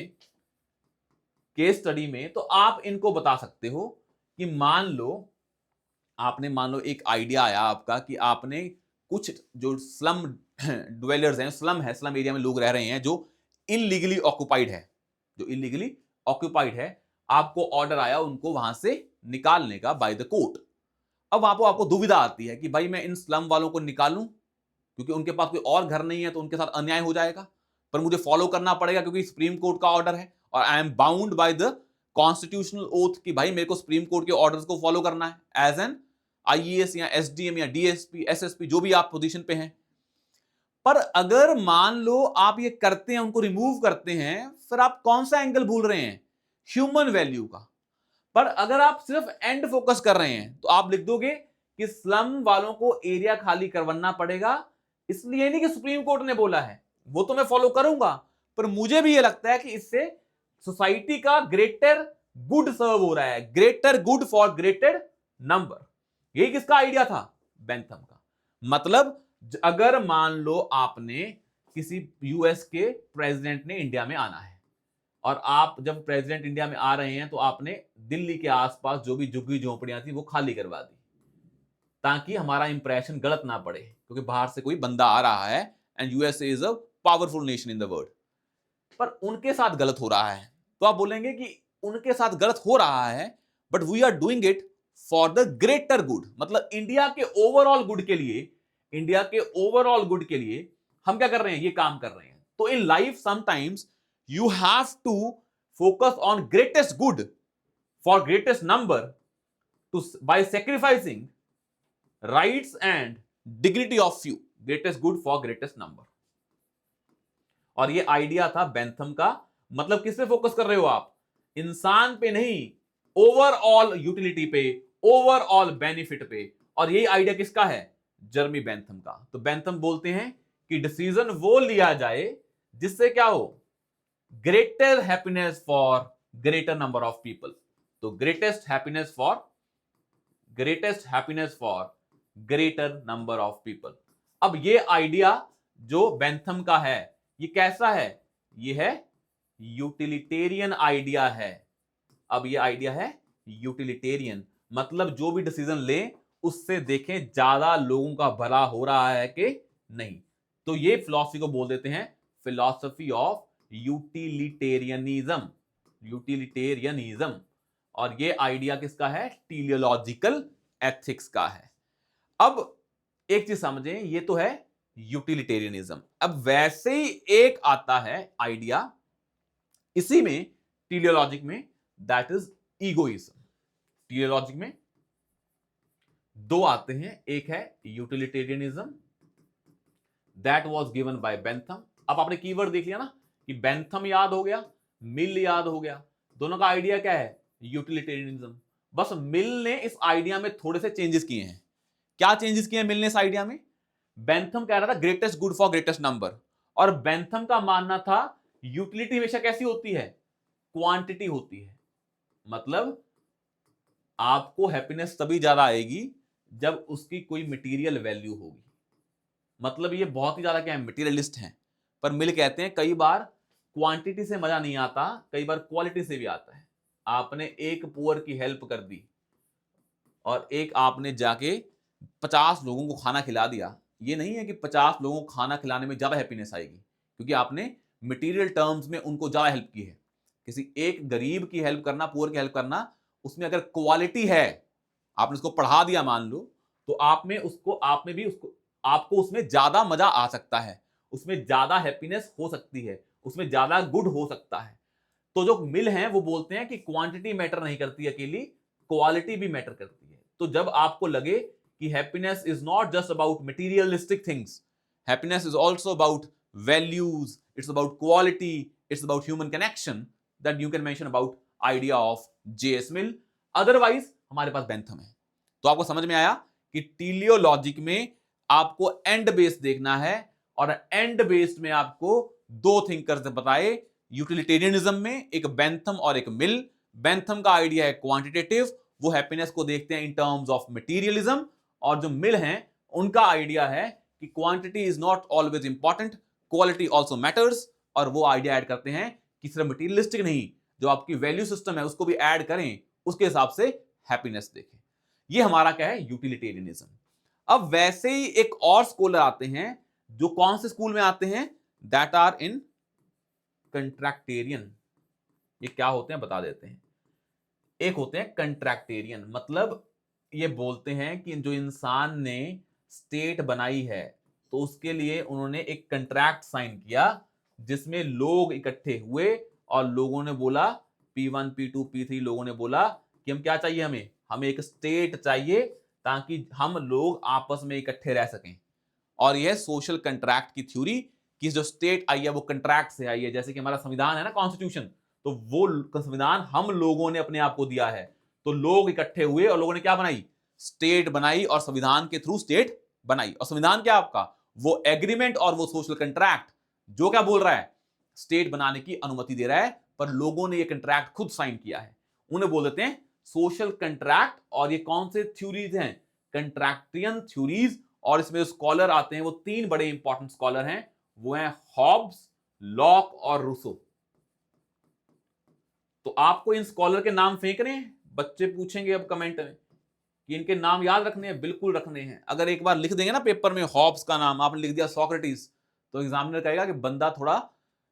केस स्टडी में तो आप इनको बता सकते हो कि मान लो एक आइडिया आया आपका कि आपने कुछ जो स्लम ड्वेलर्स हैं, स्लम एरिया में लोग रह रहे हैं जो इनलीगली ऑक्युपाइड है, आपको ऑर्डर आया उनको वहां से निकालने का बाय द कोर्ट। अब वहां पर आपको दुविधा आती है कि भाई मैं इन स्लम वालों को निकालूं क्योंकि उनके पास कोई और घर नहीं है तो उनके साथ अन्याय हो जाएगा, पर मुझे फॉलो करना पड़ेगा क्योंकि सुप्रीम कोर्ट का ऑर्डर है और I am bound by the constitutional oath कि भाई मेरे को सुप्रीम कोर्ट के ऑर्डर्स को फॉलो करना है एज एन आईएएस या एसडीएम या डीएसपी एसएसपी जो भी आप पोजीशन पे हैं। पर अगर मान लो आप ये करते हैं, उनको रिमूव करते हैं, फिर आप कौन सा एंगल भूल रहे हैं? ह्यूमन वैल्यू का। पर अगर आप सिर्फ एंड फोकस कर रहे हैं तो आप लिख दोगे कि स्लम वालों को एरिया खाली करवाना पड़ेगा, इसलिए नहीं कि सुप्रीम कोर्ट ने बोला है, वो तो मैं फॉलो करूंगा, पर मुझे भी ये लगता है कि इससे सोसाइटी का ग्रेटर गुड सर्व हो रहा है, greater good for greater number. यही किसका आइडिया था? बेंथम का। मतलब अगर मान लो आपने किसी यूएस के प्रेसिडेंट ने इंडिया में आना है और आप जब प्रेसिडेंट इंडिया में आ रहे हैं तो आपने दिल्ली के आसपास जो भी झुग्गी झोपड़ियां थी वो खाली करवा दी ताकि हमारा इंप्रेशन गलत ना पड़े, क्योंकि बाहर से कोई बंदा आ रहा है and USA is a powerful nation in the world. पर उनके साथ गलत हो रहा है तो आप बोलेंगे कि उनके साथ गलत हो रहा है but we are doing it for the greater good, मतलब इंडिया के ओवरऑल गुड के लिए, इंडिया के ओवरऑल गुड के लिए हम क्या कर रहे हैं? ये काम कर रहे हैं। तो in life sometimes you have to focus on greatest good for greatest number to by sacrificing rights and dignity of few, greatest good for greatest number. और ये आइडिया था बेंथम का। मतलब किस पे फोकस कर रहे हो आप? इंसान पे नहीं, ओवरऑल यूटिलिटी पे, ओवरऑल बेनिफिट पे। और यही आइडिया किसका है? जर्मी बेंथम का। तो बेंथम बोलते हैं कि डिसीजन वो लिया जाए जिससे क्या हो? Greater happiness for greater number of people. तो greatest happiness for greater number of people. अब ये आइडिया जो बेंथम का है ये कैसा है? ये है यूटिलिटेरियन आइडिया है। अब ये आइडिया है यूटिलिटेरियन, मतलब जो भी डिसीजन लें उससे देखें ज्यादा लोगों का भला हो रहा है कि नहीं। तो ये फिलॉसफी को बोल देते हैं फिलॉसफी ऑफ यूटिलिटेरियनिज्म, यूटिलिटेरियनिज्म। और ये आइडिया किसका है? टीलियोलॉजिकल एथिक्स का है। अब एक चीज समझें, ये तो है यूटिलिटेरियनिज्म। अब वैसे ही एक आता है आइडिया इसी में, टीलियोलॉजिक में, दैट इज ईगोइज्म। टीलियोलॉजिक में दो आते हैं, एक है utilitarianism, that was given by Bentham. अब आपने कीवर्ड देख लिया ना कि बेंथम याद हो गया, मिल याद हो गया, दोनों का आइडिया क्या है? यूटिलिटेरियनिज्म। बस मिल ने इस आइडिया में थोड़े से चेंजेस किए हैं। क्या चेंजेस किए हैं मिल ने इस आइडिया में? बेंथम कह रहा था greatest good for greatest number, और बेंथम का मानना था यूटिलिटी हमेशा कैसी होती है? क्वांटिटी होती है। मतलब आपको हैप्पीनेस तभी ज्यादा आएगी जब उसकी कोई मटेरियल वैल्यू होगी। मतलब ये बहुत ही ज्यादा क्या है? मटेरियलिस्ट हैं। पर मिल कहते हैं कई बार क्वांटिटी से मजा नहीं आता, कई बार क्वालिटी से भी आता है। आपने एक पुअर की हेल्प कर दी और एक आपने जाके 50 लोगों को खाना खिला दिया, ये नहीं है कि 50 लोगों को खाना खिलाने में ज्यादा हैप्पीनेस आएगी, क्योंकि आपने मटेरियल टर्म्स में उनको ज्यादा हेल्प की है। किसी एक गरीब की हेल्प करना, पुअर की हेल्प करना, उसमें अगर क्वालिटी है, आपने उसको पढ़ा दिया मान लो, तो आपको उसमें ज्यादा मजा आ सकता है, उसमें ज्यादा हैप्पीनेस हो सकती है, उसमें ज्यादा गुड हो सकता है। तो जो मिल हैं वो बोलते हैं कि क्वांटिटी मैटर नहीं करती अकेली, क्वालिटी भी मैटर करती है। तो जब आपको लगे कि happiness is not just about materialistic things, happiness is also about values, it's about quality, it's about human connection, that you can mention about idea of JS mill. Otherwise हमारे पास Bentham है। तो आपको समझ में आया कि टीलियोलॉजिक में आपको एंड बेस्ड देखना है, और एंड बेस्ड में आपको दो थिंकर्स बताए यूटिलिटेरियनिज्म में, एक बेंथम और एक मिल। बेंथम का आइडिया है क्वांटिटेटिव, वो हैप्पीनेस को देखते हैं इन टर्म्स ऑफ मटेरियलिज्म, और जो मिल हैं उनका आइडिया है कि quantity is not always important, quality also matters. और वो आइडिया ऐड करते हैं कि सिर्फ मटेरियलिस्टिक नहीं, जो आपकी वैल्यू सिस्टम है उसको भी ऐड करें, उसके हिसाब से हैप्पीनेस देखें। ये हमारा क्या है? यूटिलिटेरियनिज्म। अब वैसे ही एक और स्कॉलर आते हैं जो कौन से स्कूल में आते हैं? That are in contractarian. ये क्या होते हैं बता देते हैं। एक होते हैं कंट्रैक्टेरियन, मतलब ये बोलते हैं कि जो इंसान ने स्टेट बनाई है तो उसके लिए उन्होंने एक कंट्रैक्ट साइन किया, जिसमें लोग इकट्ठे हुए और लोगों ने बोला, P1 P2 P3 लोगों ने बोला कि हम क्या चाहिए, हमें एक स्टेट चाहिए ताकि हम लोग आपस में इकट्ठे रह सकें। और यह सोशल कंट्रैक्ट की थ्योरी कि जो स्टेट आई है वो कंट्रैक्ट से आई है। जैसे कि हमारा संविधान है ना, कॉन्स्टिट्यूशन, तो वो संविधान हम लोगों ने अपने आप को दिया है। तो लोग इकट्ठे हुए और लोगों ने क्या बनाई? स्टेट बनाई, और संविधान के थ्रू स्टेट बनाई। और संविधान क्या आपका? वो एग्रीमेंट और वो सोशल कंट्रैक्ट जो क्या बोल रहा है? स्टेट बनाने की अनुमति दे रहा है, पर लोगों ने ये कंट्रैक्ट खुद साइन किया है, उन्हें बोल देते हैं सोशल कंट्रैक्ट। और ये कौन से थ्योरीज हैं? कंट्रैक्टियन थ्योरीज। और इसमें जो स्कॉलर आते हैं वो तीन बड़े इंपॉर्टेंट स्कॉलर हैं, वो हैं हॉब्स, लॉक और रूसो। तो आपको इन स्कॉलर के नाम फेंक रहे हैं, बच्चे पूछेंगे अब कमेंट में कि इनके नाम याद रखने हैं। बिल्कुल रखने हैं। अगर एक बार लिख देंगे ना पेपर में हॉब्स का नाम, आपने लिख दिया सोक्रेटिस, तो एग्जामिनर कहेगा कि बंदा थोड़ा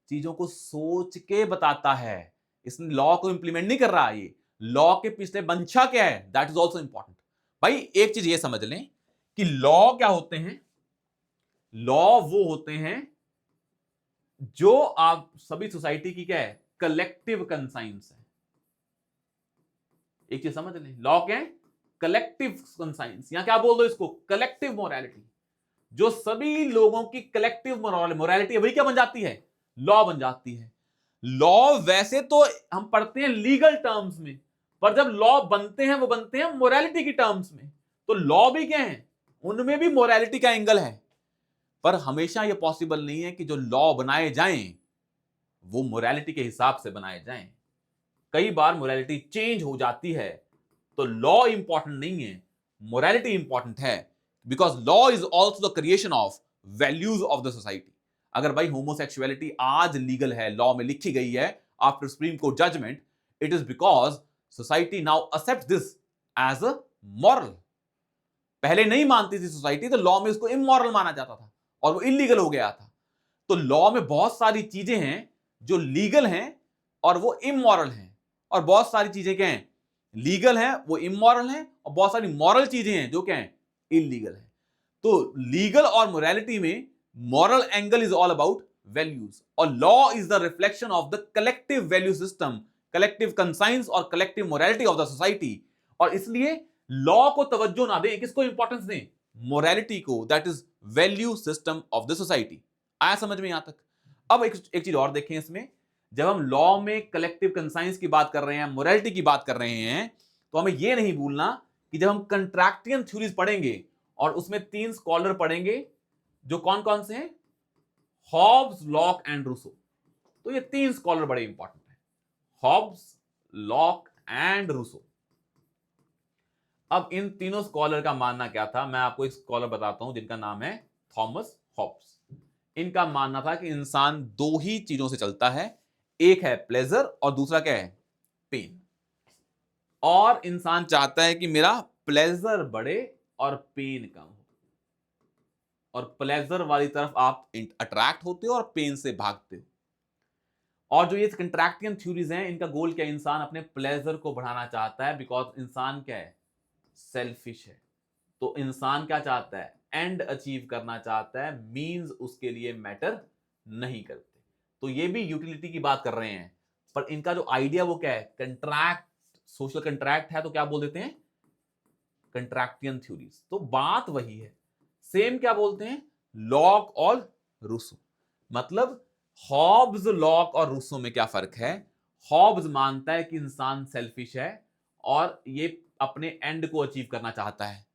चीजों को सोच के बताता है, इसने लॉ को इंप्लीमेंट नहीं कर रहा है। ये लॉ के पीछे मंशा क्या है, दैट इज ऑल्सो इंपॉर्टेंट। भाई एक चीज ये समझ लें कि लॉ क्या होते हैं? लॉ वो होते हैं जो आप सभी सोसाइटी की क्या है? कलेक्टिव कंसाइंस है। एक चीज समझ लें, लॉ क्या है? कलेक्टिव कंसाइंस, या क्या बोल दो इसको, कलेक्टिव मोरालिटी। जो सभी लोगों की कलेक्टिव मोरालिटी, वही क्या बन जाती है? लॉ बन जाती है। लॉ वैसे तो हम पढ़ते हैं लीगल टर्म्स में, पर जब लॉ बनते हैं वो बनते हैं मोरालिटी की टर्म्स में। तो लॉ भी क्या है? उनमें भी मोरालिटी का एंगल है। पर हमेशा यह पॉसिबल नहीं है कि जो लॉ बनाए जाएं वो मोरालिटी के हिसाब से बनाए जाएं। कई बार मोरालिटी चेंज हो जाती है। तो लॉ इंपॉर्टेंट नहीं है, मोरालिटी इंपॉर्टेंट है, because law is also the creation of values of the society. अगर भाई होमोसेक्सुअलिटी आज लीगल है, लॉ में लिखी गई है after supreme court judgment, it is because society now accept this as a moral. पहले नहीं मानती थी सोसाइटी, तो लॉ में उसको इमोरल माना जाता था और वो इलीगल हो गया था। तो लॉ में बहुत सारी चीजें हैं जो लीगल हैं और वो इमोरल हैं, और बहुत सारी चीजें क्या हैं, लीगल हैं, वो इमोरल हैं, और बहुत सारी मॉरल चीजें हैं जो क्या हैं, इलीगल हैं। तो लीगल और मोरालिटी में moral angle is all about values, और law is the reflection of the collective value system, collective conscience और collective morality of the society. और इसलिए लॉ को तवज्जो ना दें, किसको इंपॉर्टेंस दें, मोरालिटी को, that is value system of the society. आया समझ में यहां तक? अब एक चीज और देखें इसमें, जब हम लॉ में कलेक्टिव कंसाइंस की बात कर रहे हैं, मोरालिटी की बात कर रहे हैं, तो हमें यह नहीं भूलना कि जब हम कंट्रैक्टियन थ्योरीज पढ़ेंगे और उसमें 3 स्कॉलर पढ़ेंगे, जो कौन कौन से हैं, हॉब्स, लॉक एंड रूसो। तो ये 3 स्कॉलर बड़े इंपॉर्टेंट हैं, हॉब्स, लॉक एंड रूसो। अब इन तीनों स्कॉलर का मानना क्या था, मैं आपको एक स्कॉलर बताता हूं जिनका नाम है थॉमस हॉब्स। इनका मानना था कि इंसान 2 ही चीजों से चलता है, एक है प्लेजर और दूसरा क्या है, पेन। और इंसान चाहता है कि मेरा प्लेजर बढ़े और पेन कम हो, और प्लेजर वाली तरफ आप अट्रैक्ट होते हो और पेन से भागते हो। और जो ये कंट्रैक्टियन थ्योरीज हैं, इनका गोल क्या है, इंसान अपने प्लेजर को बढ़ाना चाहता है, बिकॉज इंसान क्या है, सेल्फिश है। तो इंसान क्या चाहता है, एंड अचीव करना चाहता है, मींस उसके लिए मैटर नहीं करते। तो ये भी यूटिलिटी की बात कर रहे हैं, पर इनका जो आइडिया वो क्या है, कंट्रैक्ट, सोशल कंट्रैक्ट है, तो क्या बोल देते हैं, कंट्रैक्टियन थ्योरीज। तो बात वही है, सेम क्या बोलते हैं, लॉक और रूसो। मतलब हॉब्स, लॉक और रूसो में क्या फर्क है, हॉब्स मानता है कि इंसान सेल्फिश है और ये अपने एंड को अचीव करना चाहता है,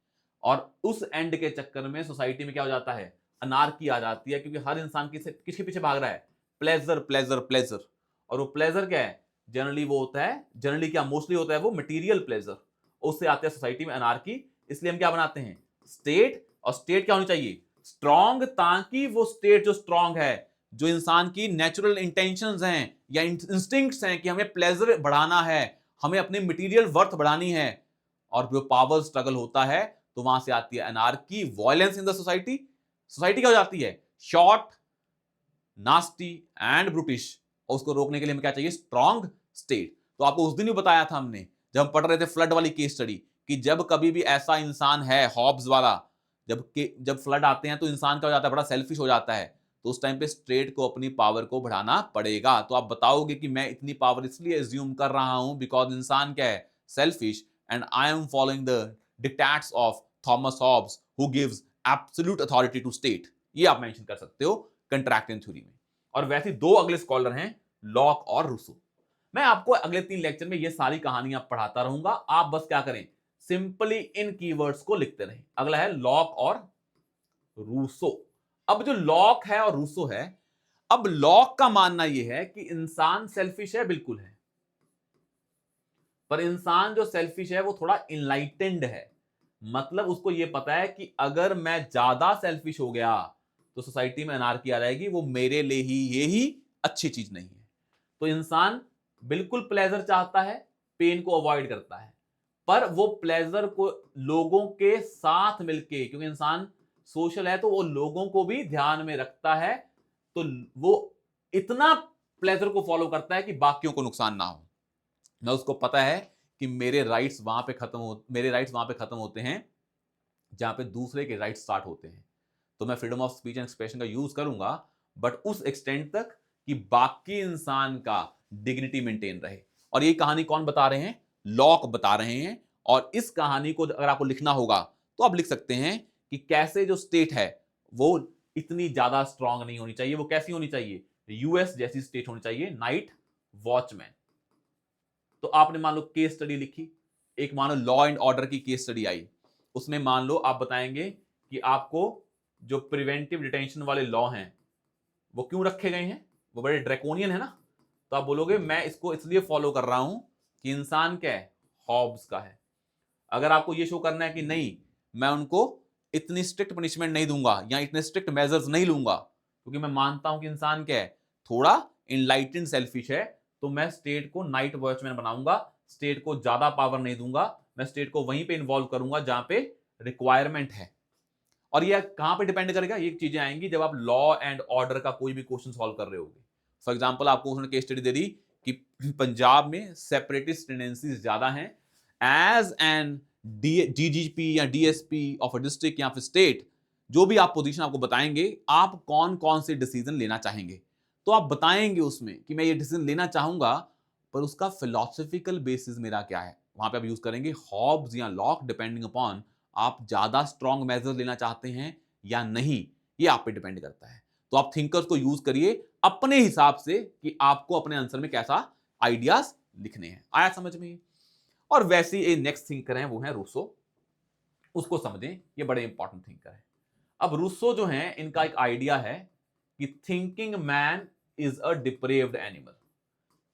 और उस एंड के चक्कर में सोसाइटी में क्या हो जाता है, अनार्की आ जाती है, क्योंकि हर इंसान किसके पीछे भाग रहा है, प्लेजर प्लेजर प्लेजर। और वो प्लेजर क्या है, जनरली वो होता है, जनरली क्या मोस्टली होता है, वो मटेरियल प्लेजर। उससे आते हैं सोसाइटी में अनार्की। इसलिए हम क्या बनाते हैं, स्टेट। और स्टेट क्या होनी चाहिए, स्ट्रॉन्ग, ताकि वो स्टेट जो स्ट्रॉन्ग है, जो इंसान की नेचुरल इंटेंशंस हैं या इंस्टिंक्ट्स हैं कि हमें प्लेजर बढ़ाना है, हमें अपनी मटेरियल वर्थ बढ़ानी है, और जो पावर स्ट्रगल होता है, तो वहां से आती है anarchy, violence in the society. Society क्या हो जाती है, शॉर्ट, नास्टी एंड ब्रूटिश। और उसको रोकने के लिए हमें क्या चाहिए, स्ट्रॉन्ग स्टेट। तो आपको उस दिन भी बताया था हमने, जब हम पढ़ रहे थे फ्लड वाली केस स्टडी, कि जब कभी भी ऐसा इंसान है हॉब्स वाला, जब फ्लड आते हैं तो इंसान क्या हो जाता है, बड़ा सेल्फिश हो जाता है। तो उस टाइम पे स्टेट को अपनी पावर को बढ़ाना पड़ेगा। तो आप बताओगे कि मैं इतनी पावर इसलिए एज्यूम कर रहा हूं बिकॉज इंसान क्या है, selfish, and I am following the dictates of Thomas Hobbes who gives absolute authority to state. ये आप मेंशन कर सकते हो कंट्रैक्टियन थ्योरी में। और वैसे 2 अगले स्कॉलर हैं, लॉक और रूसो। मैं आपको अगले 3 लेक्चर में ये सारी कहानियां पढ़ाता रहूंगा, आप बस क्या करें, सिंपली इन कीवर्ड्स को लिखते रहें। अगला है लॉक और रूसो। अब जो लॉक है और रूसो है, अब लॉक का मानना यह है कि इंसान सेल्फिश है, बिल्कुल है, पर इंसान जो सेल्फिश है वो थोड़ा इनलाइटेंड है। मतलब उसको यह पता है कि अगर मैं ज्यादा सेल्फिश हो गया तो सोसाइटी में अनार्की आ जाएगी, वो मेरे लिए ही, ये ही अच्छी चीज नहीं है। तो इंसान बिल्कुल प्लेजर चाहता है, पेन को अवॉइड करता है, पर वो प्लेजर को लोगों के साथ मिलके, क्योंकि इंसान सोशल है, तो वो लोगों को भी ध्यान में रखता है, तो वो इतना प्लेजर को फॉलो करता है कि बाकियों को नुकसान ना हो। ना उसको पता है कि मेरे राइट्स वहां पे खत्म होते हैं जहां पे दूसरे के राइट्स स्टार्ट होते हैं। तो मैं freedom of speech and expression का यूज करूंगा, बट उस एक्सटेंट तक कि बाकी इंसान का डिग्निटी मेंटेन रहे। और ये कहानी कौन बता रहे हैं, लॉक बता रहे हैं। और इस कहानी को अगर आपको लिखना होगा तो आप लिख सकते हैं कि कैसे जो स्टेट है वो इतनी ज्यादा स्ट्रांग नहीं होनी चाहिए। वो कैसी होनी चाहिए, यूएस जैसी स्टेट होनी चाहिए, नाइट वॉचमैन। तो आपने मान लो केस स्टडी लिखी, एक मान लो लॉ एंड ऑर्डर की केस स्टडी आई, उसमें मान लो आप बताएंगे कि आपको जो प्रिवेंटिव डिटेंशन वाले लॉ हैं वो क्यों रखे गए हैं, वो बड़े ड्रैकोनियन है ना। तो आप बोलोगे मैं इसको इसलिए फॉलो कर रहा हूं कि इंसान क्या है, हॉब्स का है। अगर आपको ये शो करना है कि नहीं, मैं उनको इतनी स्ट्रिक्ट पनिशमेंट नहीं दूंगा या इतने स्ट्रिक्ट मेजर्स नहीं लूंगा, क्योंकि मैं मानता हूं कि इंसान क्या है, थोड़ा इनलाइटेंड सेल्फिश है, तो मैं स्टेट को नाइट वॉचमैन बनाऊंगा, स्टेट को ज्यादा पावर नहीं दूंगा, मैं स्टेट को वहीं पे इन्वॉल्व करूंगा जहां पे रिक्वायरमेंट है। और ये कहां पे डिपेंड करेगा, ये चीजें आएंगी जब आप लॉ एंड ऑर्डर का कोई भी क्वेश्चन सॉल्व कर रहे होगे। फॉर एग्जाम्पल आपको उसने केस स्टडी दे दी कि पंजाब में सेपरेटिस्ट टेंडेंसीज ज्यादा हैं, एज एन डीजीपी या डीएसपी ऑफ अ डिस्ट्रिक्ट या फिर स्टेट, जो भी आप पोजीशन आपको बताएंगे, आप कौन कौन से डिसीजन लेना चाहेंगे, तो आप बताएंगे उसमें कि मैं ये डिसीजन लेना चाहूंगा, पर उसका फिलोसफिकल बेसिस मेरा क्या है। वहां पे आप यूज करेंगे हॉब्स या लॉक, डिपेंडिंग अपॉन आप ज्यादा स्ट्रॉन्ग मेजर लेना चाहते हैं या नहीं, ये आप पे डिपेंड करता है। तो आप थिंकर्स को यूज करिए अपने हिसाब से कि आपको अपने आंसर में कैसा आइडियाज लिखने हैं। आया समझ में? और वैसे ही नेक्स्ट थिंकर है वो है रूसो, उसको समझें, ये बड़े इंपॉर्टेंट थिंकर है। अब रूसो जो है, इनका एक आइडिया है कि thinking man is a depraved animal.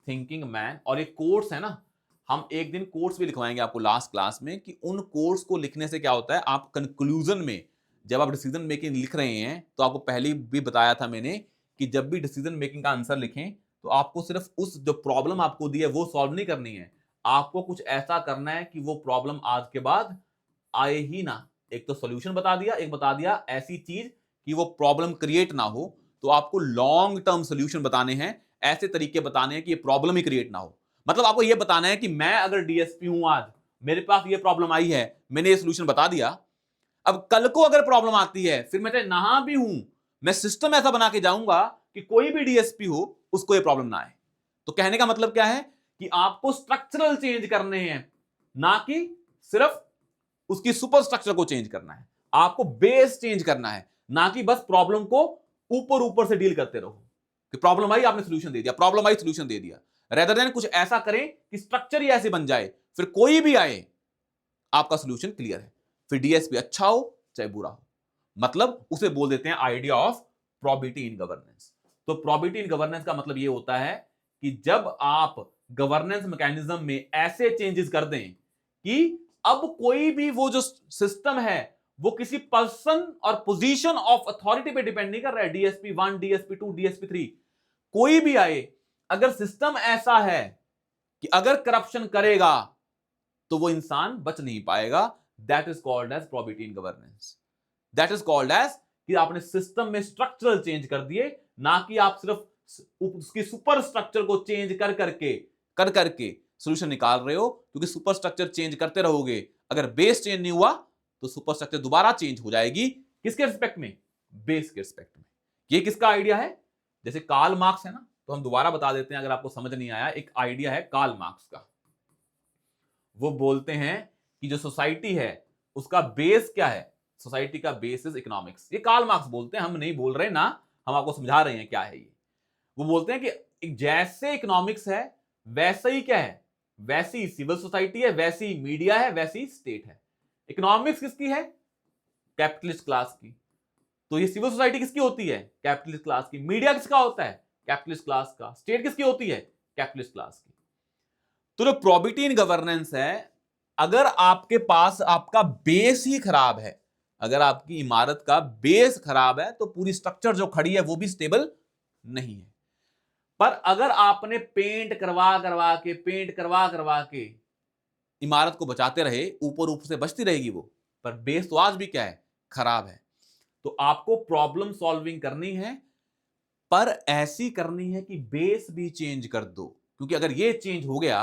Thinking man, और एक कोट्स है ना, हम एक दिन कोट्स भी लिखवाएंगे आपको लास्ट क्लास में, कि उन कोट्स को लिखने से क्या होता है, आप कंक्लूजन में जब आप डिसीजन मेकिंग लिख रहे हैं, तो आपको पहले भी बताया था मैंने कि जब भी डिसीजन मेकिंग का आंसर लिखें तो आपको सिर्फ उस जो प्रॉब्लम आपको दी है वो सॉल्व नहीं करनी है, आपको कुछ ऐसा करना है कि वो प्रॉब्लम आज के बाद आए ही ना। एक तो सॉल्यूशन बता दिया, एक बता दिया ऐसी चीज कि वो प्रॉब्लम क्रिएट ना हो। तो आपको लॉन्ग टर्म सॉल्यूशन बताने हैं, ऐसे तरीके बताने हैं कि ये प्रॉब्लम ही क्रिएट ना हो। मतलब आपको ये बताना है कि मैं अगर डीएसपी हूं, आज मेरे पास ये प्रॉब्लम आई है, मैंने ये सॉल्यूशन बता दिया, अब कल को अगर प्रॉब्लम आती है, फिर मैं चाहे नहा भी हूं, मैं सिस्टम ऐसा बना के जाऊंगा कि कोई भी डीएसपी हो उसको ये प्रॉब्लम ना आए। तो कहने का मतलब क्या है कि आपको स्ट्रक्चरल चेंज करने हैं, ना कि सिर्फ उसकी सुपर स्ट्रक्चर को चेंज करना है। आपको बेस चेंज करना है, ना कि बस प्रॉब्लम को ऊपर ऊपर से डील करते रहो कि प्रॉब्लम आई आपने सोल्यूशन दे दिया, प्रॉब्लम आई सोल्यूशन दे दिया। रेदर देन कुछ ऐसा करें कि स्ट्रक्चर ही ऐसे बन जाए, फिर कोई भी आए आपका सोल्यूशन क्लियर है, फिर डीएसपी अच्छा हो चाहे बुरा हो। मतलब उसे बोल देते हैं idea of probability in governance. तो प्रोबेबिलिटी इन गवर्नेंस का मतलब यह होता है कि जब आप गवर्नेंस मैकेनिज्म में ऐसे चेंजेस कर दें कि अब कोई भी वो जो सिस्टम है वो किसी पर्सन और पोजीशन ऑफ अथॉरिटी पे डिपेंड नहीं कर रहा है, डीएसपी 1, डीएसपी 2, डीएसपी 3, कोई भी आए, अगर सिस्टम ऐसा है कि अगर करप्शन करेगा तो वो इंसान बच नहीं पाएगा, that is called as probability in governance. That is called as कि आपने सिस्टम में स्ट्रक्चरल चेंज कर दिए, ना कि आप सिर्फ उसकी सुपर स्ट्रक्चर को चेंज कर करके सॉल्यूशन निकाल रहे हो। क्योंकि सुपर स्ट्रक्चर चेंज करते रहोगे, अगर बेस चेंज नहीं हुआ तो सुपर स्ट्रक्चर दोबारा चेंज हो जाएगी, किसके रिस्पेक्ट में? बेस के रिस्पेक्ट में। ये किसका आइडिया है? जैसे कार्ल मार्क्स है ना, तो हम दोबारा बता देते हैं अगर आपको समझ नहीं आया। एक आइडिया है कार्ल मार्क्स का, वो बोलते हैं कि जो सोसाइटी है उसका बेस क्या है? सोसाइटी का बेस इज इकोनॉमिक्स। ये कार्ल मार्क्स बोलते हैं, हम नहीं बोल रहे ना, हम आपको समझा रहे हैं क्या है ये। वो बोलते हैं कि जैसे इकोनॉमिक्स है वैसे ही क्या है, वैसी सिविल सोसाइटी है, वैसी मीडिया है, वैसी स्टेट है। इकोनॉमिक्स किसकी है? कैपिटलिस्ट क्लास की। तो ये सिविल सोसाइटी किसकी होती है? कैपिटलिस्ट क्लास की। मीडिया किसका होता है? कैपिटलिस्ट क्लास का। स्टेट किसकी होती है? कैपिटलिस्ट क्लास की। तो जो प्रोबेबिलिटी इन गवर्नेंस है, अगर आपके पास आपका बेस ही खराब है, अगर आपकी इमारत का बेस खराब है, तो पूरी स्ट्रक्चर जो खड़ी है वो भी स्टेबल नहीं है। पर अगर आपने पेंट करवा करवा के इमारत को बचाते रहे, ऊपर ऊपर से बचती रहेगी वो, पर बेस तो आज भी क्या है? खराब है। तो आपको प्रॉब्लम सॉल्विंग करनी है, पर ऐसी करनी है कि बेस भी चेंज कर दो। क्योंकि अगर ये चेंज हो गया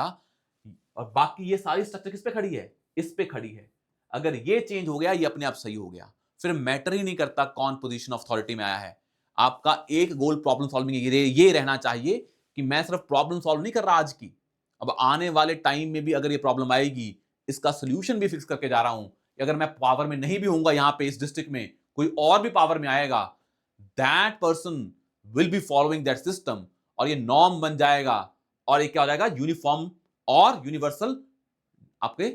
और बाकी ये सारी स्ट्रक्चर किस पे खड़ी है? इस पे खड़ी है। अगर ये चेंज हो गया, ये अपने आप सही हो गया, फिर मैटर ही नहीं करता कौन पोजीशन ऑफ अथॉरिटी में आया है। आपका एक गोल प्रॉब्लम सॉल्विंग ये रहना चाहिए कि मैं सिर्फ प्रॉब्लम सॉल्व नहीं कर रहा आज की, अब आने वाले टाइम में भी अगर ये प्रॉब्लम आएगी, इसका सोल्यूशन भी फिक्स करके जा रहा हूं। अगर मैं पावर में नहीं भी होऊंगा यहां पे इस डिस्ट्रिक्ट में, कोई और भी पावर में आएगा, that person will be following that system, और ये नॉर्म बन जाएगा, और ये क्या हो जाएगा? यूनिफॉर्म और यूनिवर्सल आपके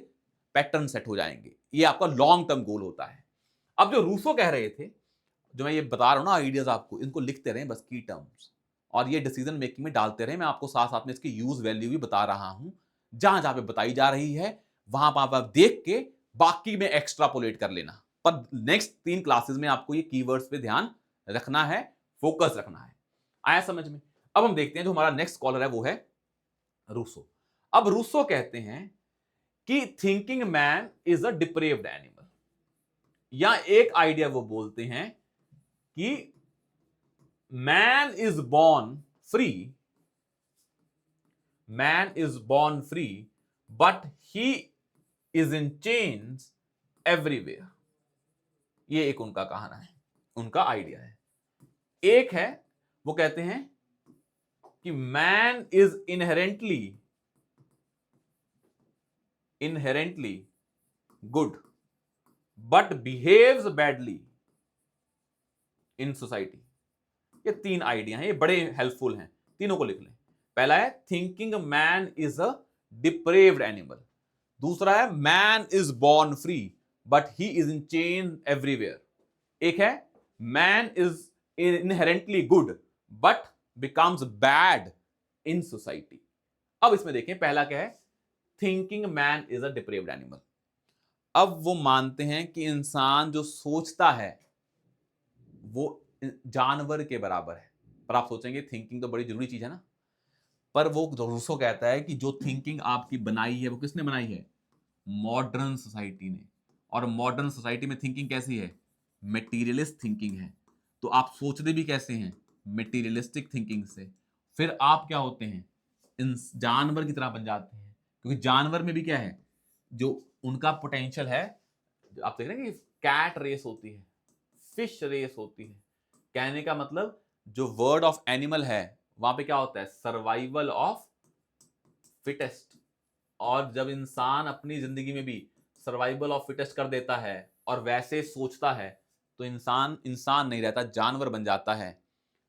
पैटर्न सेट हो जाएंगे। ये आपका लॉन्ग टर्म गोल होता है। अब जो रूसो कह रहे थे, जो मैं ये बता रहा हूं ना आइडियाज आपको, इनको लिखते रहें बस की टर्म्स, और ये डिसीजन मेकिंग में डालते रहें। मैं आपको साथ साथ में इसकी यूज वैल्यू भी बता रहा हूं, जहां जहां पे बताई जा रही है वहां पर आप देख के बाकी में एक्स्ट्रापोलेट कर लेना। पर नेक्स्ट 3 क्लासेस में आपको ये कीवर्ड्स पे ध्यान रखना है, फोकस रखना है। आया समझ में? अब हम देखते हैं जो हमारा नेक्स्ट स्कॉलर है वो है रूसो। अब रूसो कहते हैं कि thinking man is a depraved animal, या एक आइडिया वो बोलते हैं कि man is born free, man is born free but he is in chains everywhere. ये एक उनका कहना है, उनका आइडिया है। एक है वो कहते हैं कि man is inherently good but behaves badly in society. ये तीन आइडिया हैं, ये बड़े हेल्पफुल हैं, तीनों को लिख लें। पहला है thinking man is a depraved animal. दूसरा है man is born free but he is in chain everywhere. एक है man is inherently good but becomes bad in society. अब इसमें देखें, पहला क्या है, thinking man is a depraved animal. अब वो मानते हैं कि इंसान जो सोचता है वो जानवर के बराबर है। पर आप सोचेंगे थिंकिंग तो बड़ी जरूरी चीज है ना, पर वो रूसो कहता है कि जो थिंकिंग आपकी बनाई है वो किसने बनाई है, मॉडर्न सोसाइटी ने। और मॉडर्न सोसाइटी में थिंकिंग कैसी है, मटेरियलिस्ट थिंकिंग है। तो आप सोचते भी कैसे हैं, मटेरियलिस्टिक थिंकिंग से। फिर आप क्या होते हैं, इन जानवर की तरह बन जाते हैं। क्योंकि जानवर में भी क्या है, जो उनका पोटेंशियल है, आप देख रहे हैं कि कैट रेस होती है, फिश रेस होती है। कहने का मतलब जो वर्ड ऑफ एनिमल है वहां पे क्या होता है, सर्वाइवल ऑफ फिटेस्ट। और जब इंसान अपनी जिंदगी में भी सर्वाइवल ऑफ फिटेस्ट कर देता है और वैसे सोचता है तो इंसान इंसान नहीं रहता, जानवर बन जाता है।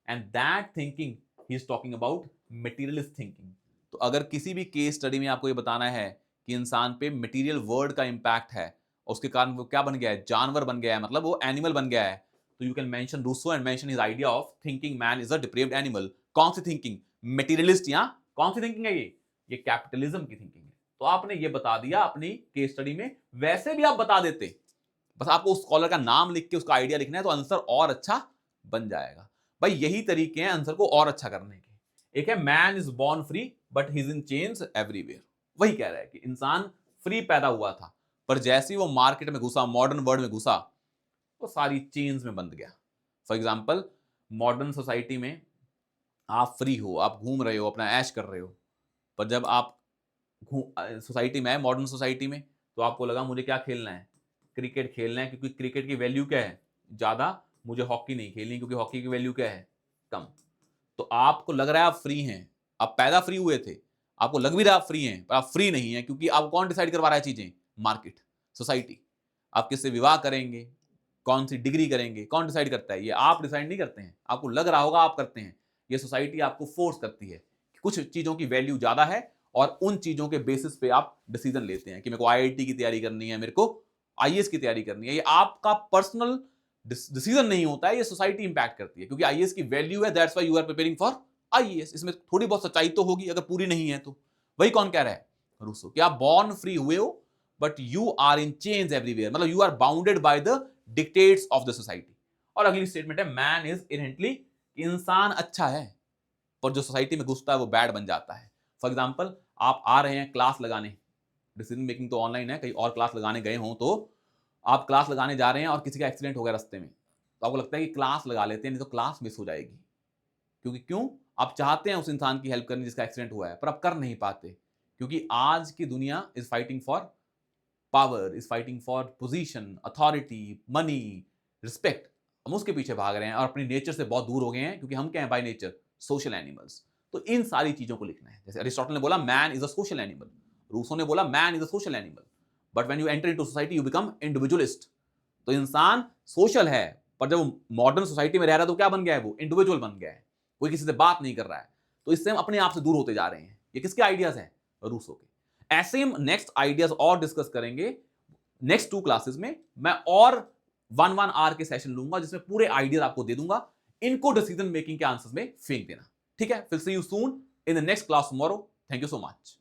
And that thinking he is talking about materialist thinking. तो अगर किसी भी केस स्टडी में आपको ये बताना है कि इंसान पे मटेरियल वर्ड का इंपैक्ट है, उसके कारण वो क्या बन गया है, जानवर बन गया है, मतलब वो एनिमल बन गया है, तो you can mention Rousseau and mention his idea of thinking man is a depraved animal. कौन सी थिंकिंग, मटेरियलिस्ट, या कौन सी थिंकिंग है ये कैपिटलिज्म की थिंकिंग है। तो आपने ये बता दिया अपनी केस स्टडी में, वैसे भी आप बता देते, बस आपको उस स्कॉलर का नाम लिख के उसका आइडिया लिखना है तो आंसर और अच्छा बन जाएगा। भाई यही तरीके हैं आंसर को और अच्छा करने के। एक है man is born free but he is in chains everywhere. वही कह रहा है कि इंसान फ्री पैदा हुआ था पर जैसे ही वो मार्केट में घुसा, मॉडर्न वर्ल्ड में घुसा, वो सारी चेन्स में बंध गया। फॉर एग्जाम्पल, मॉडर्न सोसाइटी में आप फ्री हो, आप घूम रहे हो, अपना ऐश कर रहे हो, पर जब आप सोसाइटी में आए, मॉडर्न सोसाइटी में, तो आपको लगा मुझे क्या खेलना है, क्रिकेट खेलना है, क्योंकि क्रिकेट की वैल्यू क्या है, ज़्यादा, मुझे हॉकी नहीं खेलनी क्योंकि हॉकी की वैल्यू क्या है, कम। तो आपको लग रहा है आप फ्री हैं, आप पैदा फ्री हुए थे, आपको लग भी रहा आप फ्री हैं, पर आप फ्री नहीं हैं, क्योंकि आप कौन डिसाइड करवा रहा है चीज़ें, मार्केट, सोसाइटी। आप किससे विवाह करेंगे, कौन सी डिग्री करेंगे, कौन डिसाइड करता है, ये आप डिसाइड नहीं करते हैं, आपको लग रहा होगा आप करते हैं। ये सोसाइटी आपको फोर्स करती है कि कुछ चीज़ों की वैल्यू ज़्यादा है और उन चीज़ों के बेसिस पे आप डिसीजन लेते हैं कि मेरे को आईआईटी की तैयारी करनी है, मेरे को आईएएस की तैयारी करनी है। ये आपका पर्सनल डिसीजन नहीं होता है, ये सोसाइटी इंपैक्ट करती है, क्योंकि आईएएस की वैल्यू है, that's why you are preparing for IAS. इसमें थोड़ी बहुत सच्चाई तो होगी, अगर पूरी नहीं है तो। वही कौन कह रहा है, रूसो, कि आप बॉर्न फ्री हुए हो but you are in chains everywhere, मतलब you are bounded by the dictates of the society. और अगली स्टेटमेंट है मैन इज इनहेरेंटली, इंसान अच्छा है पर जो सोसाइटी में घुसता है वो बैड बन जाता है। फॉर एग्जाम्पल, आप आ रहे हैं क्लास लगाने, डिसीजन मेकिंग तो ऑनलाइन है, कहीं और क्लास लगाने गए हों, तो आप क्लास लगाने जा रहे हैं और किसी का एक्सीडेंट हो गया रास्ते में, तो आपको लगता है कि क्लास लगा लेते हैं, नहीं तो क्लास मिस हो जाएगी। क्योंकि क्यों, आप चाहते हैं उस इंसान की हेल्प करनी जिसका एक्सीडेंट हुआ है, पर आप कर नहीं पाते, क्योंकि आज की दुनिया is fighting for power, is fighting for position, authority, money, respect. हम उसके पीछे भाग रहे हैं और अपनी नेचर से बहुत दूर हो गए हैं, क्योंकि हम क्या हैं बाय नेचर, सोशल एनिमल्स। तो इन सारी चीजों को लिखना है। जैसे अरिस्टोटल ने बोला man is a social animal, Rousseau ने बोला man is a social animal, but when you enter into society you become individualist. तो इंसान सोशल है, पर जब वो मॉडर्न सोसाइटी में रह रहा है तो क्या बन गया है, वो इंडिविजुअल बन गया है, कोई किसी से बात नहीं कर रहा है। तो इससे हम अपने आप से दूर होते जा रहे हैं। ये किसके आइडियाज हैं, रूसो के। ऐसे हम नेक्स्ट आइडियाज और डिस्कस करेंगे नेक्स्ट 2 क्लासेस में। मैं और 1-1 आवर के सेशन लूंगा जिसमें पूरे आइडियाज आपको दे दूंगा, इनको डिसीजन मेकिंग के आंसर्स में फेंक देना। ठीक है, फिर see you soon in the next class tomorrow. Thank you so much.